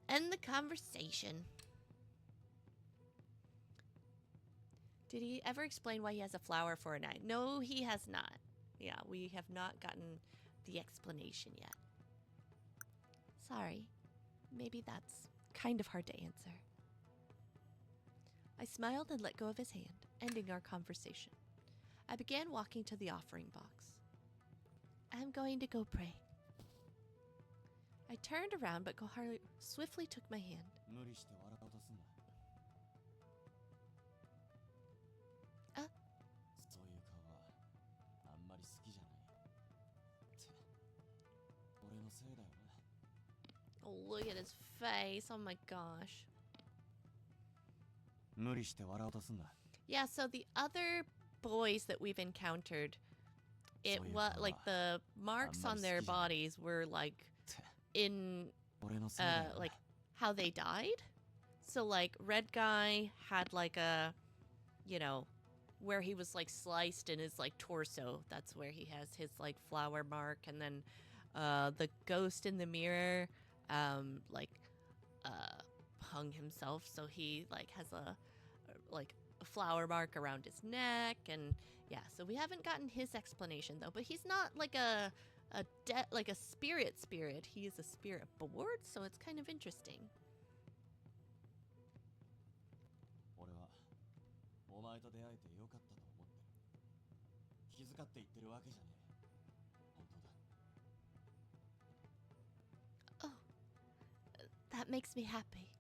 End the conversation. Did he ever explain why he has a flower for an eye? No, he has not. Yeah, we have not gotten the explanation yet. Sorry. Maybe that's kind of hard to answer. I smiled and let go of his hand, ending our conversation. I began walking to the offering box. I'm going to go pray. I turned around, but Koharu swiftly took my hand. 無理して笑おうとすんな。あ。そういう顔はあんまり好きじゃない。って俺のせいだよな。 Oh, look at his face. Oh my gosh. 無理して笑おうとすんな。 Yeah, so the other boys that we've encountered, it was like the marks on their bodies were like in 俺のせいだよな。 like how they died. So like red guy had like a, you know, where he was like sliced in his like torso. That's where he has his like flower mark. And then the ghost in the mirror like hung himself, so he like has a flower mark around his neck. And yeah, so we haven't gotten his explanation though, but he's not like a spirit. He is a spirit board, so it's kind of interesting. 俺はお前と出会えてよかったと思ってる。気遣って言ってるわけじゃねえ。本当だ。 Oh, that makes me happy.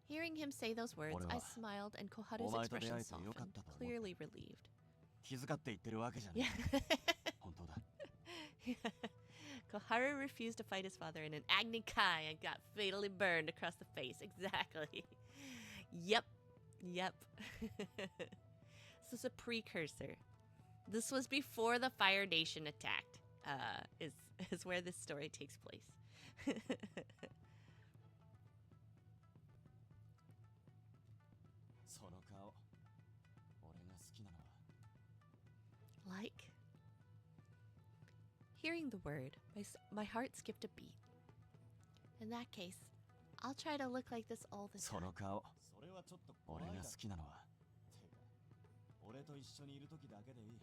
Hearing him say those words, I smiled and Koharu's expression softened, clearly relieved. 気遣って言ってるわけじゃねえ。本当だ。 Koharu refused to fight his father in an Agni Kai and got fatally burned across the face. Exactly. Yep. This is a precursor. This was before the Fire Nation attacked. Is where this story takes place. その顔、俺が好きなのは。 Like? Hearing the word, my heart skipped a beat. In that case, I'll try to look like this all the そ time. の顔、それはちょっと俺が好きなのは。てか、俺と一緒にいる時だけでいい。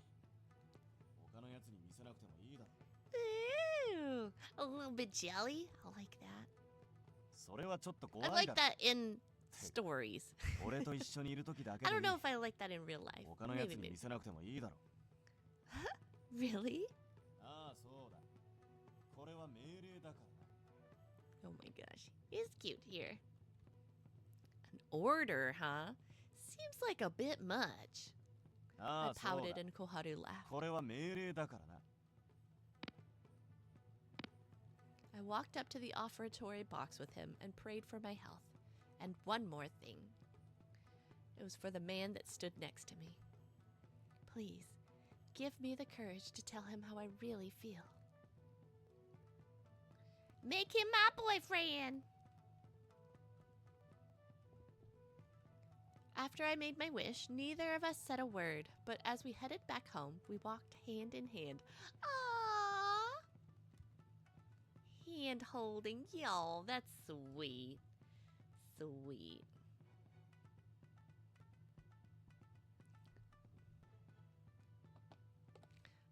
他のやつに見せなくてもいいだろ。 Ooh, a little bit jelly. I like that. それはちょっと怖 I いだ like ろ。 that in stories. 俺と一緒にいる時だけ I でい don't い。 know if I like that in real life. 他のやつ Maybe, に maybe. 見せなくてもいいだろ。 Really? ああ、そうだ。これは命令だからな。 Oh my gosh. He's cute here. An order, huh? Seems like a bit much. あ I あ、そう pouted だ。 and Koharu laughed. これは命令だからな。 I walked up to the offertory box with him and prayed for my health. And one more thing. It was for the man that stood next to me. Please, give me the courage to tell him how I really feel. Make him my boyfriend! After I made my wish, neither of us said a word, but as we headed back home, we walked hand in hand. Aww! Hand holding, y'all, that's sweet. Sweet.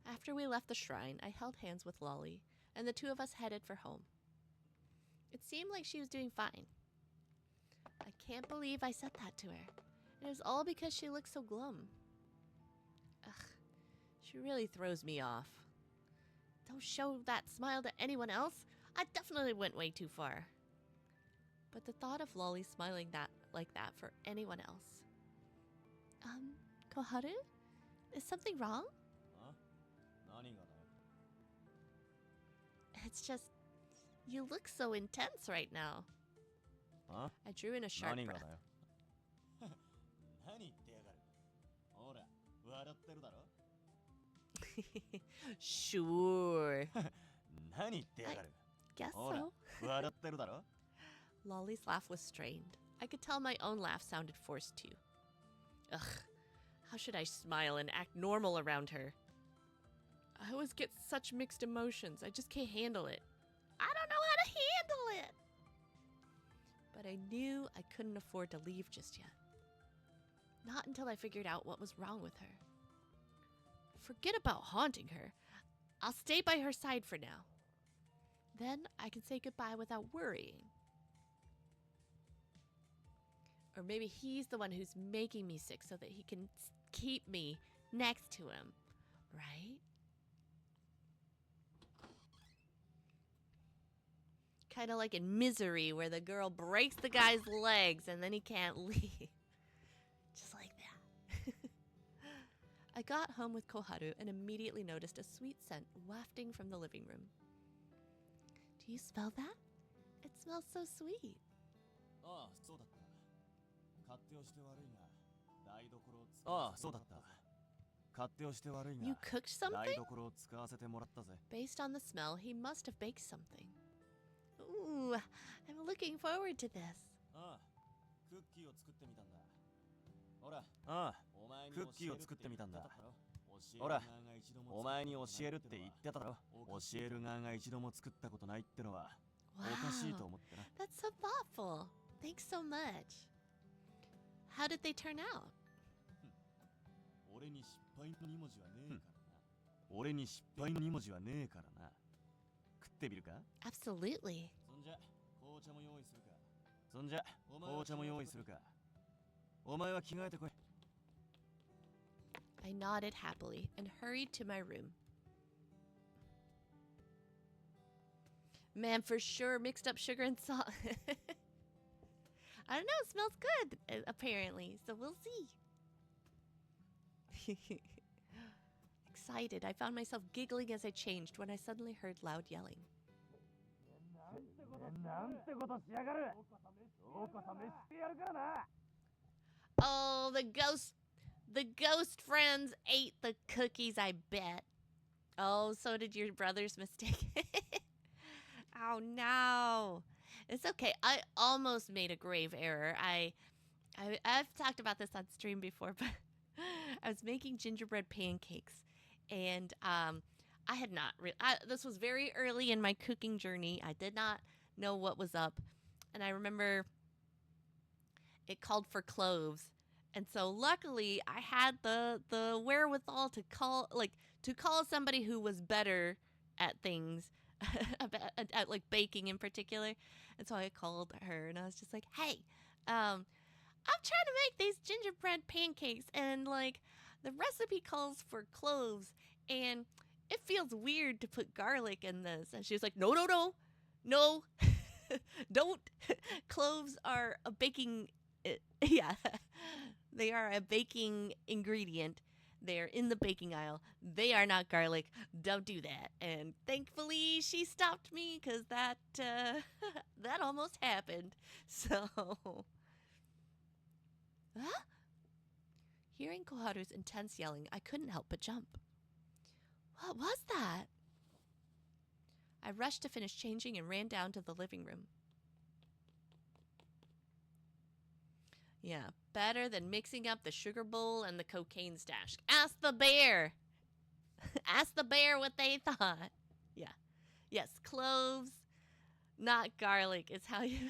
After we left the shrine, I held hands with Lolli, and the two of us headed for home. It seemed like she was doing fine. I can't believe I said that to her. It was all because she looked so glum. Ugh, she really throws me off. Don't show that smile to anyone else. I definitely went way too far. But the thought of Lolli smiling like that for anyone else. Koharu? Is something wrong? あ？何がだよ。 It's just, you look so intense right now. あ？ I drew in a sharp 何が breath. だよ。何言ってやがる。ほら、笑ってるだろ Sure. 何言ってやがる Guess ほら so. 笑ってるだろ Lolli's laugh was strained. I could tell my own laugh sounded forced too. Ugh. How should I smile and act normal around her? I always get such mixed emotions. I just can't handle it. I don't know how to handle it. But I knew I couldn't afford to leave just yet. Not until I figured out what was wrong with her. Forget about haunting her. I'll stay by her side for now. Then I can say goodbye without worrying. Or maybe he's the one who's making me sick so that he can keep me next to him, right? Kind of like in Misery, where the girl breaks the guy's legs and then he can't leave. Just like that. I got home with Koharu and immediately noticed a sweet scent wafting from the living room. Do you smell that? It smells so sweet. ああそうだった勝手をして悪いが台所を使わせてもらったぜ勝手をして悪い You が cooked 台 something? 所を使わせてもらったぜ Based on the smell, he must have baked something. Ooh, I'm looking forward to this. ああクッキーを作ってみたんだほらああお前にクッキーを作ってみたんだほらお前に教えるって言ってただろ教える側が一度も作ったことないってのは Wow, おかしいと思ってな that's so thoughtful. Thanks so much. How did they turn out? 俺に失敗の2文字はねえからな俺に失敗の2文字はねえからな食ってみるか Absolutely. そんじゃ紅茶も用意するかそんじゃ紅茶も用意するかお前は着替えてこい I nodded happily and hurried to my room. Man, for sure mixed up sugar and salt. I don't know, it smells good, apparently, so we'll see. Excited, I found myself giggling as I changed when I suddenly heard loud yelling. Oh, the ghost friends ate the cookies, I bet. Oh, so did your brother's mistake. Oh no. It's okay. I almost made a grave error. I've talked about this on stream before, but I was making gingerbread pancakes, and I had not. This was very early in my cooking journey. I did not know what was up, and I remember it called for cloves, and so luckily I had the wherewithal to call somebody who was better at things. at like baking in particular, and so I called her and I was just like, hey, I'm trying to make these gingerbread pancakes, and like the recipe calls for cloves, and it feels weird to put garlic in this. And she was like, no, don't. Cloves are a baking yeah, they are a baking ingredient. They're in the baking aisle. They are not garlic. Don't do that. And thankfully, she stopped me because that that almost happened. So, huh? Hearing Koharu's intense yelling, I couldn't help but jump. What was that? I rushed to finish changing and ran down to the living room. Yeah, better than mixing up the sugar bowl and the cocaine stash. Ask the bear. Ask the bear what they thought. Yeah. Yes, cloves, not garlic is how you...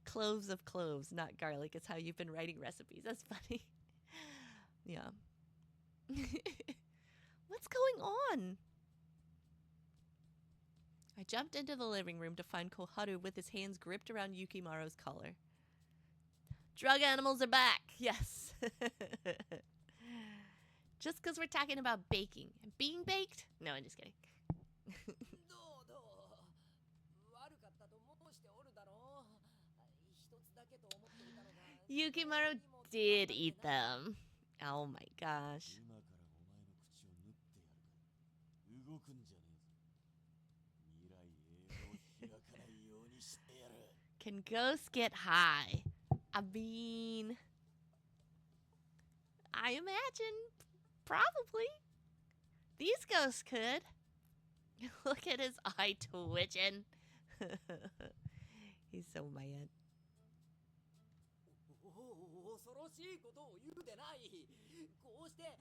Cloves of cloves, not garlic is how you've been writing recipes. That's funny. Yeah. What's going on? I jumped into the living room to find Koharu with his hands gripped around Yukimaru's collar. Drug animals are back. Yes. Just because we're talking about baking. And being baked? No, I'm just kidding. Yukimaru did eat them. Oh my gosh. Can ghosts get high? I mean, I imagine probably. These ghosts could. Look at his eye twitching. He's so mad. おお恐ろしいことを言うでない。こうして謝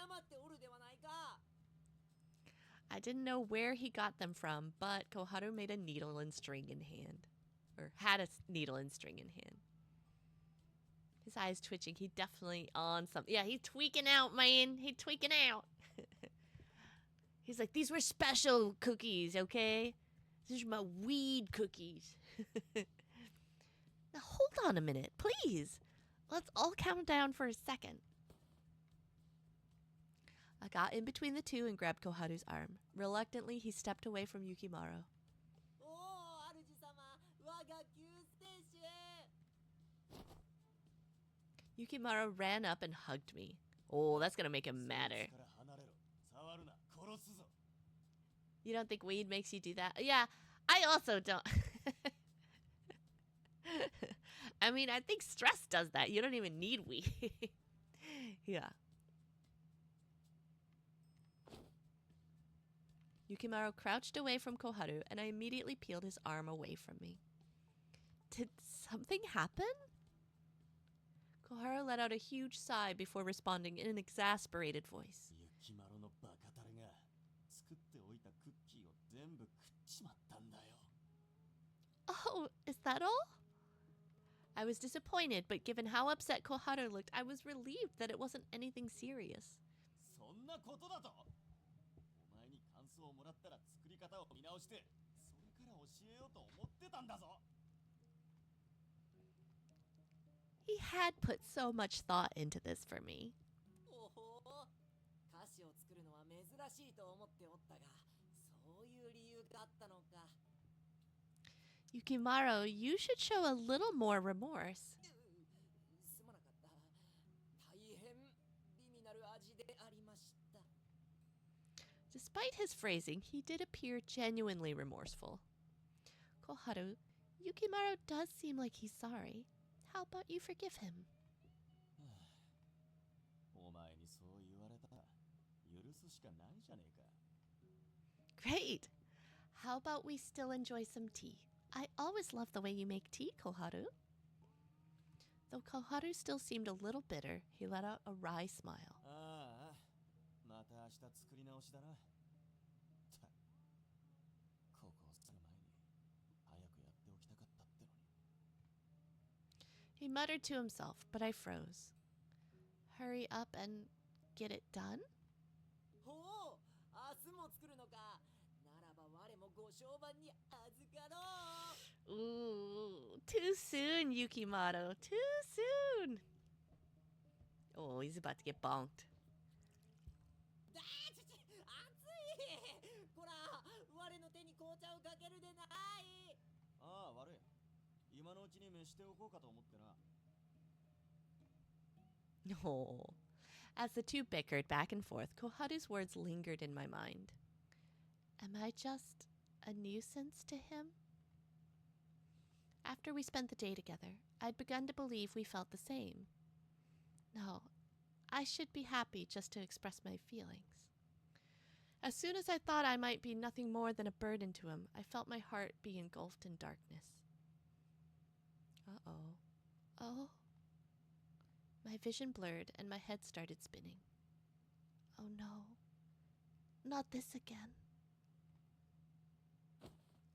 っておるではないか。 I didn't know where he got them from, but Koharu made a needle and string in hand. Or had a needle and string in hand. His eyes twitching. He definitely on something. Yeah, he's tweaking out, man. He's tweaking out. He's like, these were special cookies, okay? These are my weed cookies. Now, hold on a minute, please. Let's all calm down for a second. I got in between the two and grabbed Koharu's arm. Reluctantly, he stepped away from Yukimaru. おお、主様、我が救世主。 Yukimaru ran up and hugged me. Oh, that's gonna make him madder. から離れろ。触るな。殺すぞ。 You don't think weed makes you do that? Yeah, I also don't. I mean, I think stress does that. You don't even need weed. Yeah. Yukimaru crouched away from Koharu, and I immediately peeled his arm away from me. Did something happen? Koharu let out a huge sigh before responding in an exasperated voice. 雪丸のバカタレが作っておいたクッキーを全部食っちまったんだよ。 Oh, is that all? I was disappointed, but given how upset Koharu looked, I was relieved that it wasn't anything serious. そんなことだと。お前に感想をもらったら作り方を見直して、それから教えようと思ってたんだぞ。 He had put so much thought into this for me. おお、菓子を作るのは珍しいと思っておったが、そういう理由があったのか。 Yukimaru, you should show a little more remorse. すまなかった。大変美味なる味でありました。 Despite his phrasing, he did appear genuinely remorseful. Koharu, Yukimaru does seem like he's sorry. How about you forgive him? お前にそう言われたら許すしかないじゃねえか。 Great! How about we still enjoy some tea? I always love the way you make tea, Koharu. Though Koharu still seemed a little bitter, he let out a wry smile. ああ、また明日作り直しだな。高校生の前に早くやっておきたかったってのに。 He muttered to himself, but I froze. Hurry up and get it done? ほう、明日も作るのか。ならば我もご商売に預かろう。 Ooh, too soon, Yukimaru. Too soon. Oh, he's about to get bonked. だーちち、熱い。こら、我の手に紅茶をかけるでない。ああ、悪い。今のうちに召しておこうかと思ってな。 Oh. As the two bickered back and forth, Koharu's words lingered in my mind. Am I just a nuisance to him? After we spent the day together, I'd begun to believe we felt the same. No, I should be happy just to express my feelings. As soon as I thought I might be nothing more than a burden to him, I felt my heart be engulfed in darkness. Uh-oh. Oh. My vision blurred and my head started spinning. Oh no. Not this again.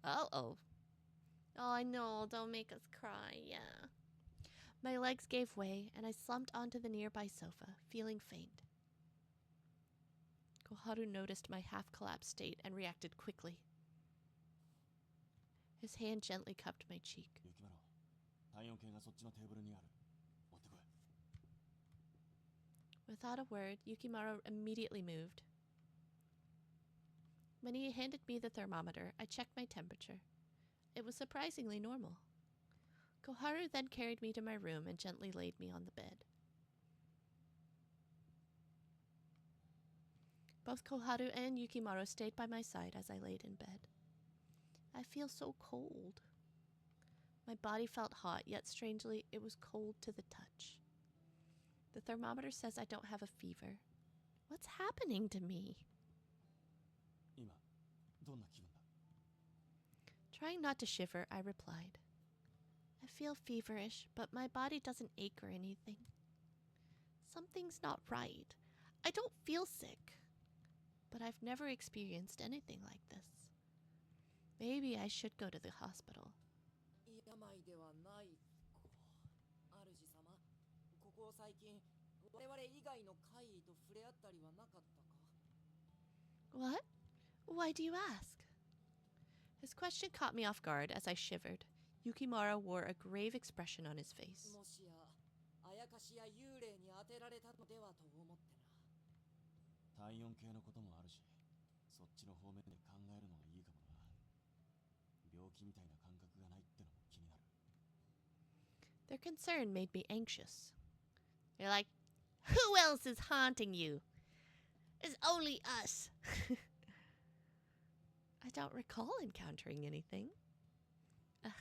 Uh-oh. Oh, I know. Don't make us cry. Yeah. My legs gave way and I slumped onto the nearby sofa, feeling faint. Koharu noticed my half-collapsed state and reacted quickly. His hand gently cupped my cheek. 雪丸、体温計がそっちのテーブルにある。持ってこい。 Without a word, Yukimaru immediately moved. When he handed me the thermometer, I checked my temperature. It was surprisingly normal. Koharu then carried me to my room and gently laid me on the bed. Both Koharu and Yukimaru stayed by my side as I laid in bed. I feel so cold. My body felt hot, yet strangely, it was cold to the touch. The thermometer says I don't have a fever. What's happening to me? 今どんな気分だ？ Trying not to shiver, I replied. I feel feverish, but my body doesn't ache or anything. Something's not right. I don't feel sick, but I've never experienced anything like this. Maybe I should go to the hospital. 病ではないか。主様、ここ最近我々以外の怪異と触れ合ったりはなかったか？ What? Why do you ask? His question caught me off guard as I shivered. Yukimura wore a grave expression on his face. もしやあやかしや幽霊に当てられたのではと思ってな。体温計のこともあるし、そっちの方面で考えるのがいいかもな。病気みたいな感覚がないってのも気になる。 Their concern made me anxious. They're like, who else is haunting you? It's only us. I don't recall encountering anything. Ugh,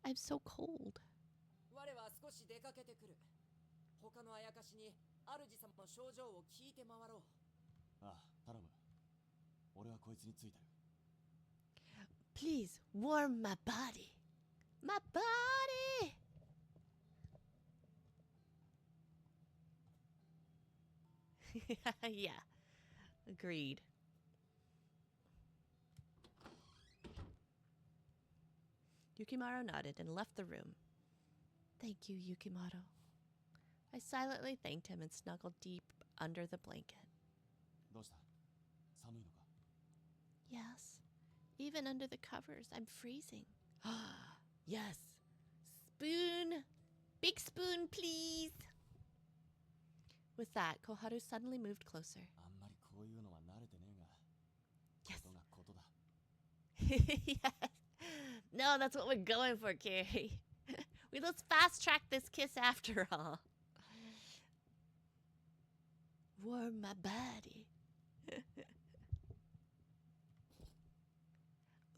I'm so cold. 我は少し出かけてくる。他のあやかしに主様の症状を聞いて回ろう。ああ、頼む。俺はこいつについてる。 Please warm my body. My body! Yeah, agreed. Yukimaro nodded and left the room. Thank you, Yukimaro. I silently thanked him and snuggled deep under the blanket. どうした？寒いのか？ Yes, even under the covers, I'm freezing. Yes. Spoon. Big spoon, please. With that, Koharu suddenly moved closer. あんまりこういうのは慣れてねえが。 Yes. ことがことだ。 Yes. No, that's what we're going for, Carrie. Let's fast track this kiss after all. Warm my body.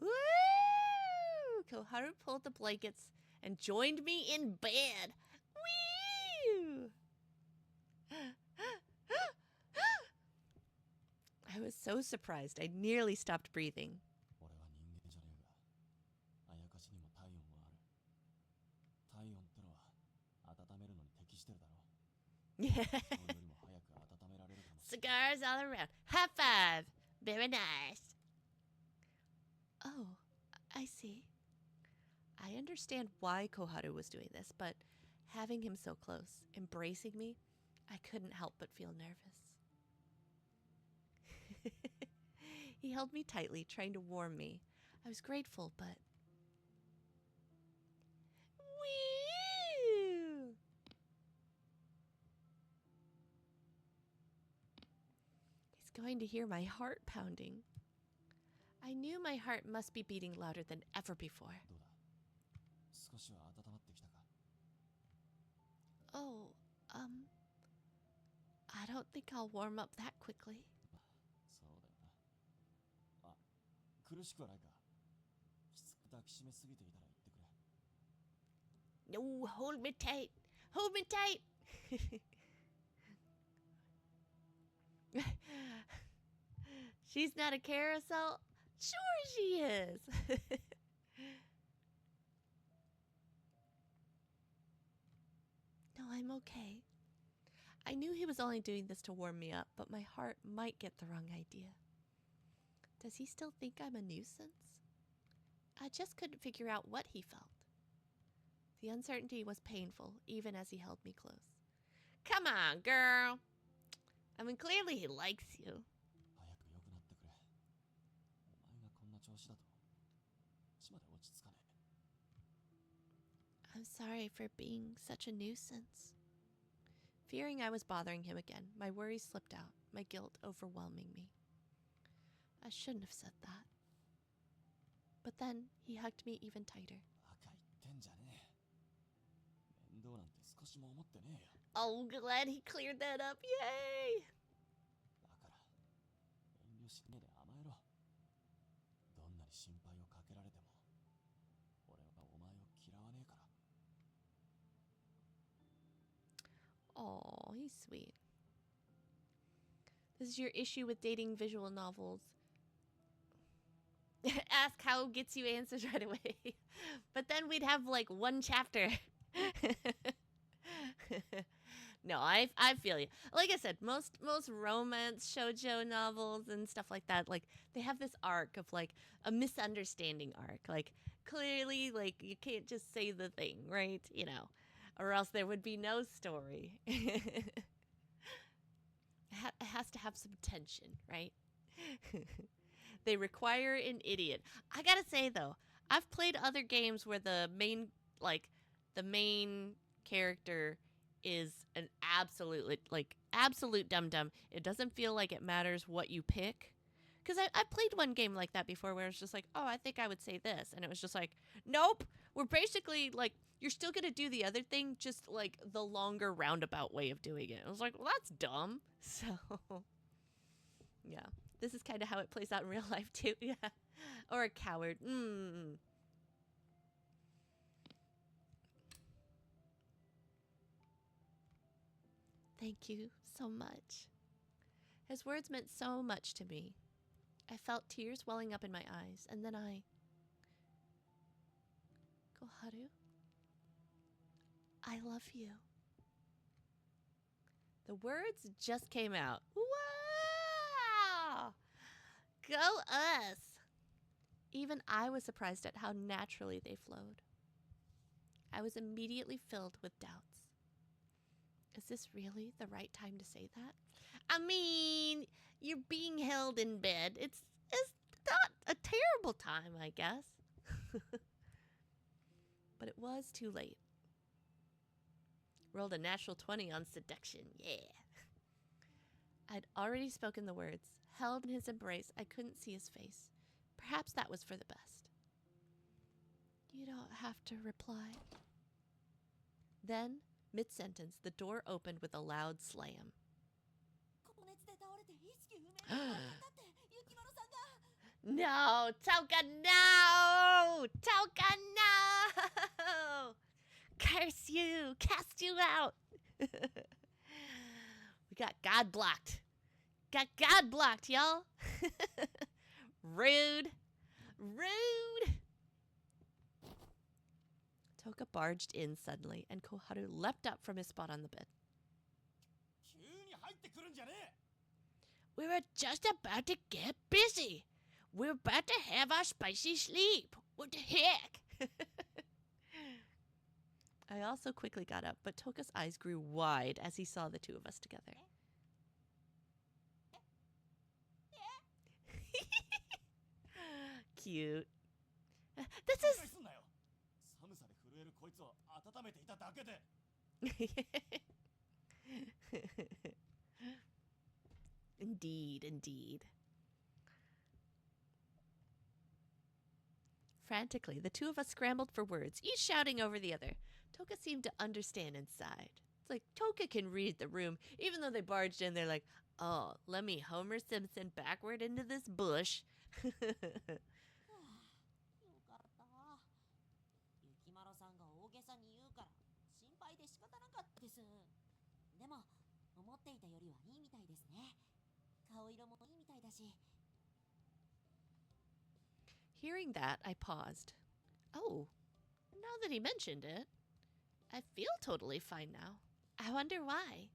Woo! Koharu pulled the blankets and joined me in bed. Woo! I was so surprised I nearly stopped breathing. 俺は人間じゃねえが、あやかしにも体温はある。体温ってのは温めるのに適してるだろ。 Yeah. 人よりも早く温められるかも。 Cigars all around. High five. Very nice. Oh, I see. I understand why Koharu was doing this, but having him so close, embracing me, I couldn't help but feel nervous. He held me tightly, trying to warm me. I was grateful, but... Woo! He's going to hear my heart pounding. I knew my heart must be beating louder than ever before. どうだ？少しは温まってきたか？ Oh, I don't think I'll warm up that quickly. そうだよな。あ、苦しくはないか？きつく抱きしめすぎていたら言ってくれ。 No, hold me tight. Hold me tight. She's not a carousel? Sure she is. No, I'm okay. I knew he was only doing this to warm me up, but my heart might get the wrong idea. Does he still think I'm a nuisance? I just couldn't figure out what he felt. The uncertainty was painful, even as he held me close. Come on, girl. I mean, clearly he likes you. 早く良くなってくれ。お前がこんな調子だと、こっちまで落ち着かねえ。 I'm sorry for being such a nuisance. Fearing I was bothering him again, my worries slipped out, my guilt overwhelming me. I shouldn't have said that. But then he hugged me even tighter. バカ言ってんじゃねえ。面倒なんて少しも思ってねえよ。 Oh, glad he cleared that up. Yay! だから遠慮しねえで甘えろ。どんなに心配をかけられても、俺はお前を嫌わねえから。Oh, he's sweet. This is your issue with dating visual novels. Ask how gets you answers right away. But then we'd have like one chapter. No, I feel you. Like I said, most romance shoujo novels and stuff like that, like they have this arc of like a misunderstanding arc. Like clearly, like you can't just say the thing, right? You know, or else there would be no story. It has to have some tension, right? They require an idiot. I gotta say though, I've played other games where the main character is an absolute dum dum. It doesn't feel like it matters what you pick. Because I played one game like that before where it's just like, oh, I think I would say this. And it was just like, nope. We're basically like, you're still going to do the other thing, just like the longer roundabout way of doing it. I was like, well, that's dumb. So, yeah. This is kind of how it plays out in real life, too. Yeah. Or a coward. Thank you so much. His words meant so much to me. I felt tears welling up in my eyes, and then Koharu, I love you. The words just came out. Wow! Go us! Even I was surprised at how naturally they flowed. I was immediately filled with doubts. Is this really the right time to say that? I mean, you're being held in bed. It's not a terrible time, I guess. But it was too late. Rolled a natural 20 on seduction. Yeah. I'd already spoken the words. Held in his embrace, I couldn't see his face. Perhaps that was for the best. You don't have to reply. Then, mid-sentence, the door opened with a loud slam. No! Toka, no! Toka, no! Curse you! Cast you out! We got God blocked. Got God blocked, y'all. Rude. Rude. Toka barged in suddenly, and Koharu leapt up from his spot on the bed. We were just about to get busy. We're about to have our spicy sleep. What the heck? I also quickly got up, but Toka's eyes grew wide as he saw the two of us together. Cute. This is... Indeed, indeed. Frantically, the two of us scrambled for words, each shouting over the other. Toka seemed to understand inside. It's like Toka can read the room, even though they barged in. They're like, oh, let me Homer Simpson backward into this bush. よかったゆきまろさんが大げさに言うから心配で仕方なかったです。でも思っていたよりはいいみたいですね。顔色もいいみたいだし。 Hearing that, I paused. Oh, now that he mentioned it, I feel totally fine now. I wonder why.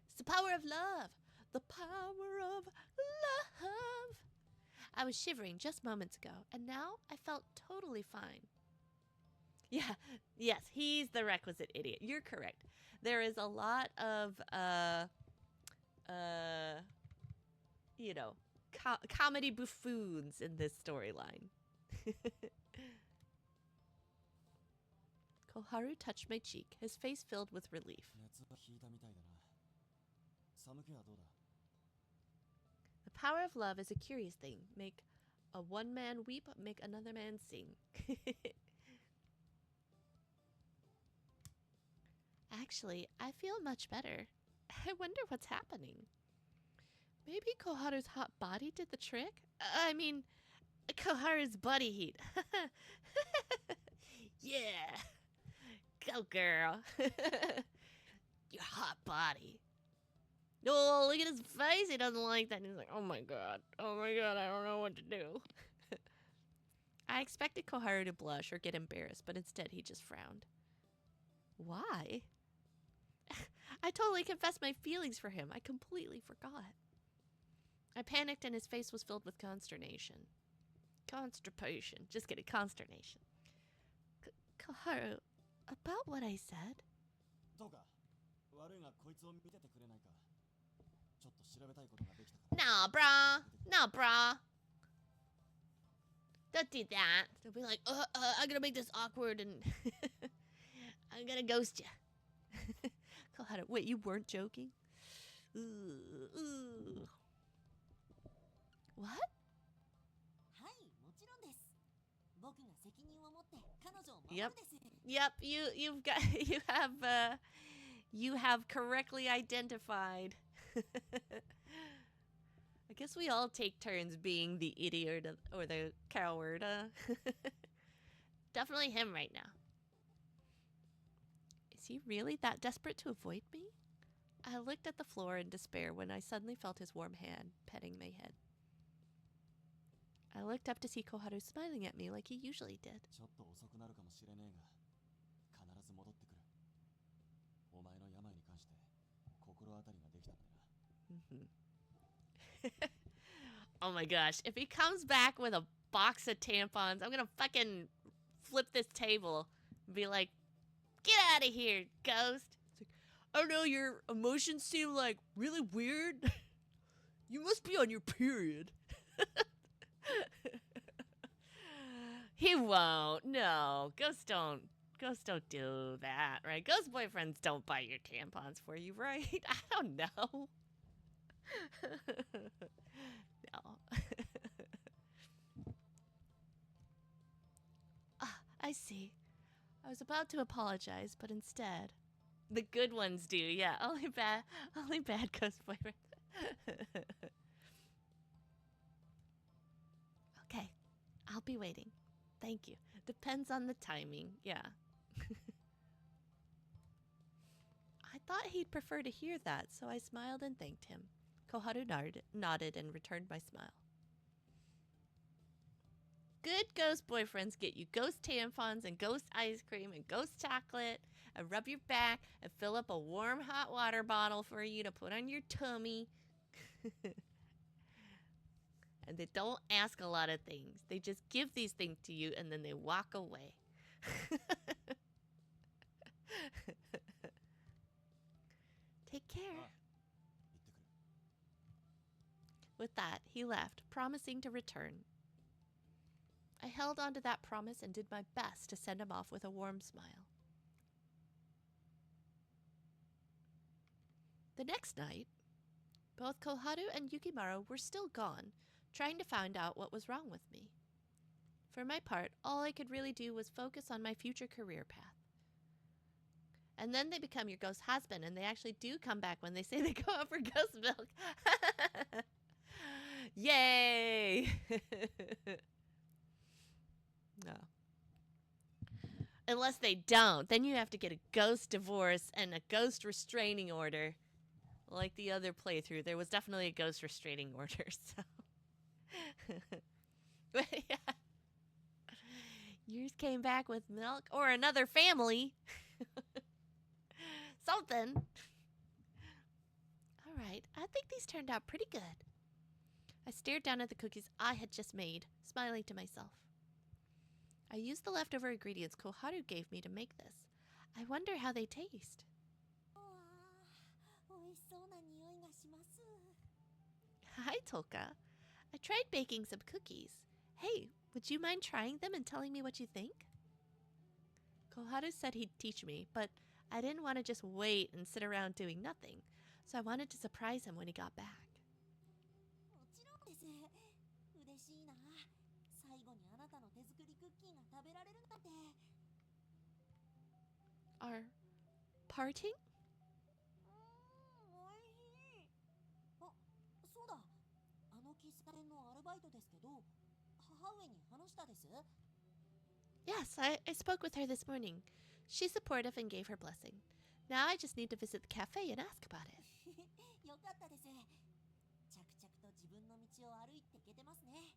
It's the power of love. The power of love. I was shivering just moments ago, and now I felt totally fine. Yeah, yes, he's the requisite idiot. You're correct. There is a lot of, you know, comedy buffoons in this storyline. Koharu touched my cheek, his face filled with relief. The power of love is a curious thing. Make a one man weep, make another man sing. Actually, I feel much better. I wonder what's happening. Maybe Koharu's hot body did the trick? I mean, Koharu's body heat. Yeah. Go, girl. your hot body. Oh, look at his face. He doesn't like that. He's like, oh my god. Oh my god, I don't know what to do. I expected Koharu to blush or get embarrassed, but instead he just frowned. Why? I totally confessed my feelings for him. I completely forgot. I panicked and his face was filled with consternation. Constipation. Just kidding. Consternation. Koharu, about what I said? どうか悪いがこいつを見ててくれないかちょっと調べたいことができたから Nah, brah. Nah, brah. Don't do that. They'll be like, I'm gonna make this awkward and I'm gonna ghost you. Koharu, wait, you weren't joking? Ooh. What? はいもちろんです僕が責任を持って彼女を守 Yep. るです Yep, you've got you have correctly identified. I guess we all take turns being the idiot or the coward. Definitely him right now. Is he really that desperate to avoid me? I looked at the floor in despair when I suddenly felt his warm hand petting my head. I looked up to see Koharu smiling at me like he usually did. ちょっと遅くなるかもしれねえが必ず戻ってくるお前の病に関して心当たりができたんだな Oh my gosh, if he comes back with a box of tampons, I'm gonna fucking flip this table and be like, get out of here, ghost. It's like, I don't know, your emotions seem like really weird. You must be on your period. He won't. No, ghosts don't do that, right? Ghost boyfriends don't buy your tampons for you, right? I don't know. No. I see. I was about to apologize, but instead, the good ones do. Yeah, only bad ghost boyfriends. Okay, I'll be waiting. Thank you. Depends on the timing. Yeah. I thought he'd prefer to hear that, so I smiled and thanked him. Koharu nodded and returned my smile. Good ghost boyfriends get you ghost tampons and ghost ice cream and ghost chocolate and rub your back and fill up a warm hot water bottle for you to put on your tummy. And they don't ask a lot of things. They just give these things to you and then they walk away. Take care. ああ行ってくる With that, he left, promising to return. I held on to that promise and did my best to send him off with a warm smile. The next night, both Koharu and Yukimaru were still gone, trying to find out what was wrong with me. For my part, all I could really do was focus on my future career path. And then they become your ghost husband, and they actually do come back when they say they go out for ghost milk. Yay! No. Unless they don't, then you have to get a ghost divorce and a ghost restraining order. Like the other playthrough, there was definitely a ghost restraining order, so. But yeah. Yours came back with milk or another family. Something. All right, I think these turned out pretty good. I stared down at the cookies I had just made, smiling to myself. I used the leftover ingredients Koharu gave me to make this. I wonder how they taste. わあ美味しそうな匂いがします Hi, Tolka. I tried baking some cookies. Hey, would you mind trying them and telling me what you think? Koharu said he'd teach me, but I didn't want to just wait and sit around doing nothing, so I wanted to surprise him when he got back. もちろんです嬉しいな最後にあなたの手作りクッキーが食べられるなんて Are parting? おいしいあそうだあの喫茶店のアルバイトですけど母上に話したです Yes, I spoke with her this morning. She's supportive and gave her blessing. Now I just need to visit the cafe and ask about it. よかったです。着々と自分の道を歩いていけてますね。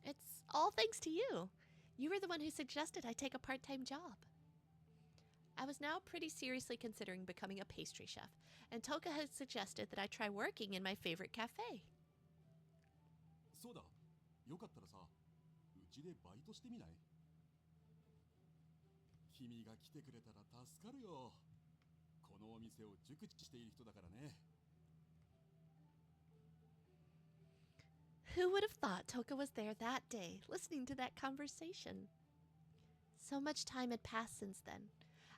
It's all thanks to you. You were the one who suggested I take a part-time job. I was now pretty seriously considering becoming a pastry chef, and Toka had suggested that I try working in my favorite cafe. そうだ、よかったらさ、うちでバイトしてみない？君が来てくれたら助かるよ。このお店を熟知している人だからね。Who would have thought Toka was there that day, listening to that conversation? So much time had passed since then.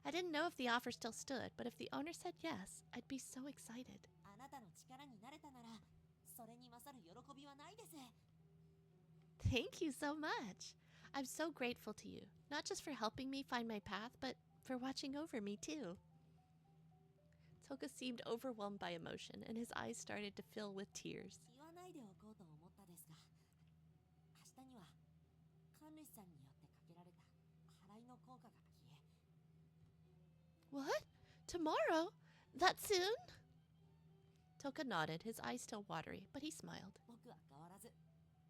I didn't know if the offer still stood, but if the owner said yes, I'd be so excited. あなたの力になれたなら、それに勝る喜びはないです。 Thank you so much. I'm so grateful to you, not just for helping me find my path, but for watching over me too. Toka seemed overwhelmed by emotion, and his eyes started to fill with tears. 言わないでおこうと思ったですが、明日には神主さんによってかけられた払いの効果が消え、 What? Tomorrow? That soon? Toka nodded, his eyes still watery, but he smiled. 僕は変わらず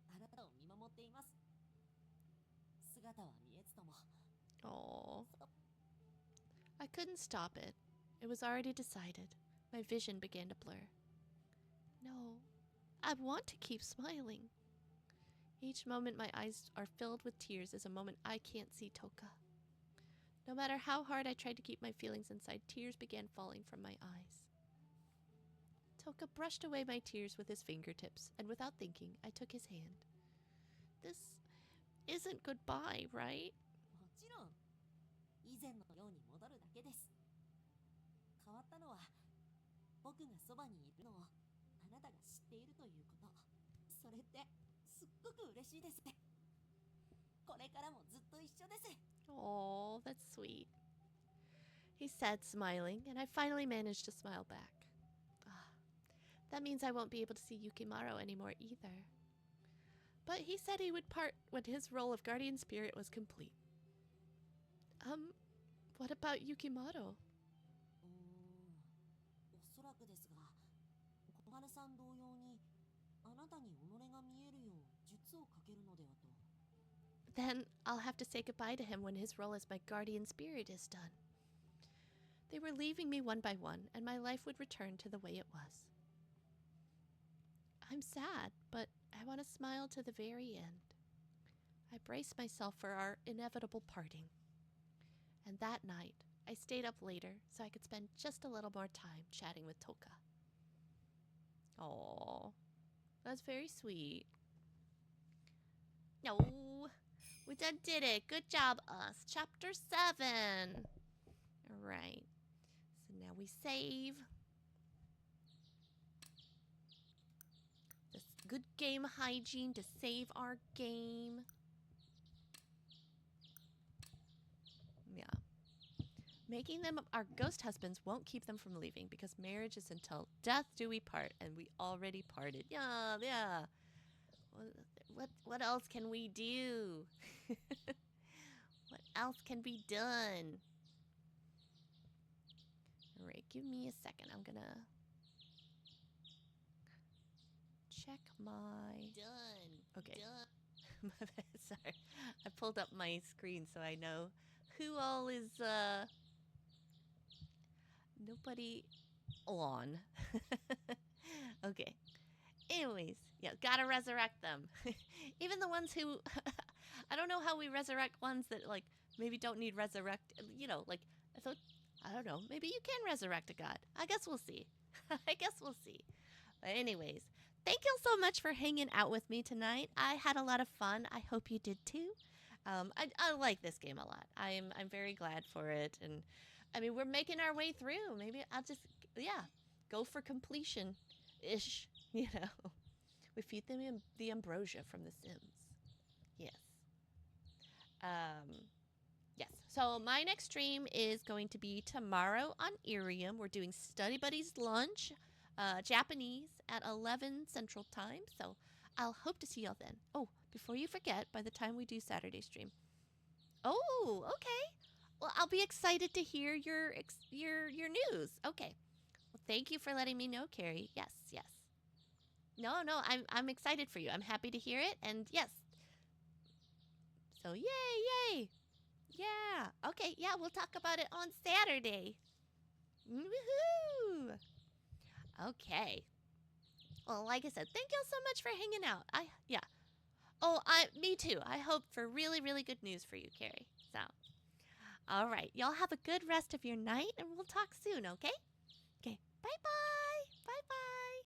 あなたを見守っています。姿は見えつとも。 Oh. I couldn't stop it. It was already decided. My vision began to blur. No, I want to keep smiling. Each moment my eyes are filled with tears is a moment I can't see Toka. No matter how hard I tried to keep my feelings inside, tears began falling from my eyes. Toka brushed away my tears with his fingertips, and without thinking, I took his hand. This isn't goodbye, right? もちろん以前のように戻るだけです。変わったのは僕がそばにいるのをあなたが知っているということ。それってすっごく嬉しいです。これからもずっと一緒です。 Oh, that's sweet. He said, smiling, and I finally managed to smile back. Ah, that means I won't be able to see Yukimaro anymore either. But he said he would part when his role of guardian spirit was complete. What about Yukimaro? おそらくですが、小春さん同様にあなたに己が見えるよう術をかけるのではと。 Then I'll have to say goodbye to him when his role as my guardian spirit is done. They were leaving me one by one, and my life would return to the way it was. I'm sad, but I want to smile to the very end. I braced myself for our inevitable parting. And that night, I stayed up later so I could spend just a little more time chatting with Toka. Oh, that's very sweet. No, we done did it. Good job, us. Chapter 7. All right. So now we save. This good game hygiene to save our game. Yeah. Making them our ghost husbands won't keep them from leaving because marriage is until death do we part, and we already parted. Yeah, yeah. What else can we do? What else can be done? All right, give me a second. I'm gonna check my Done. Okay. Done. My bad, sorry. I pulled up my screen so I know who all is nobody on. Okay. Anyways, yeah, gotta resurrect them. Even the ones who I don't know how we resurrect ones that like maybe don't need resurrect. You know, like I thought I don't know. Maybe you can resurrect a god. I guess we'll see. I guess we'll see. But anyways, thank you so much for hanging out with me tonight. I had a lot of fun. I hope you did too. I like this game a lot. I'm very glad for it, and I mean we're making our way through. Maybe I'll just go for completion ish. You know, we feed them the ambrosia from The Sims. Yes. Yes. So my next stream is going to be tomorrow on Iriam. We're doing Study Buddies lunch, Japanese at 11 Central Time. So I'll hope to see y'all then. Oh, before you forget, by the time we do Saturday stream. Oh, okay. Well, I'll be excited to hear your news. Okay. Well, thank you for letting me know, Carrie. Yes, yes. No, no, I'm excited for you. I'm happy to hear it, and yes. So yay, yay. Yeah. Okay, yeah, we'll talk about it on Saturday. Woohoo! Okay. Well, like I said, thank y'all so much for hanging out. Yeah. Oh, me too. I hope for really, really good news for you, Carrie. So, all right. Y'all have a good rest of your night, and we'll talk soon, okay? Okay. Bye-bye. Bye-bye.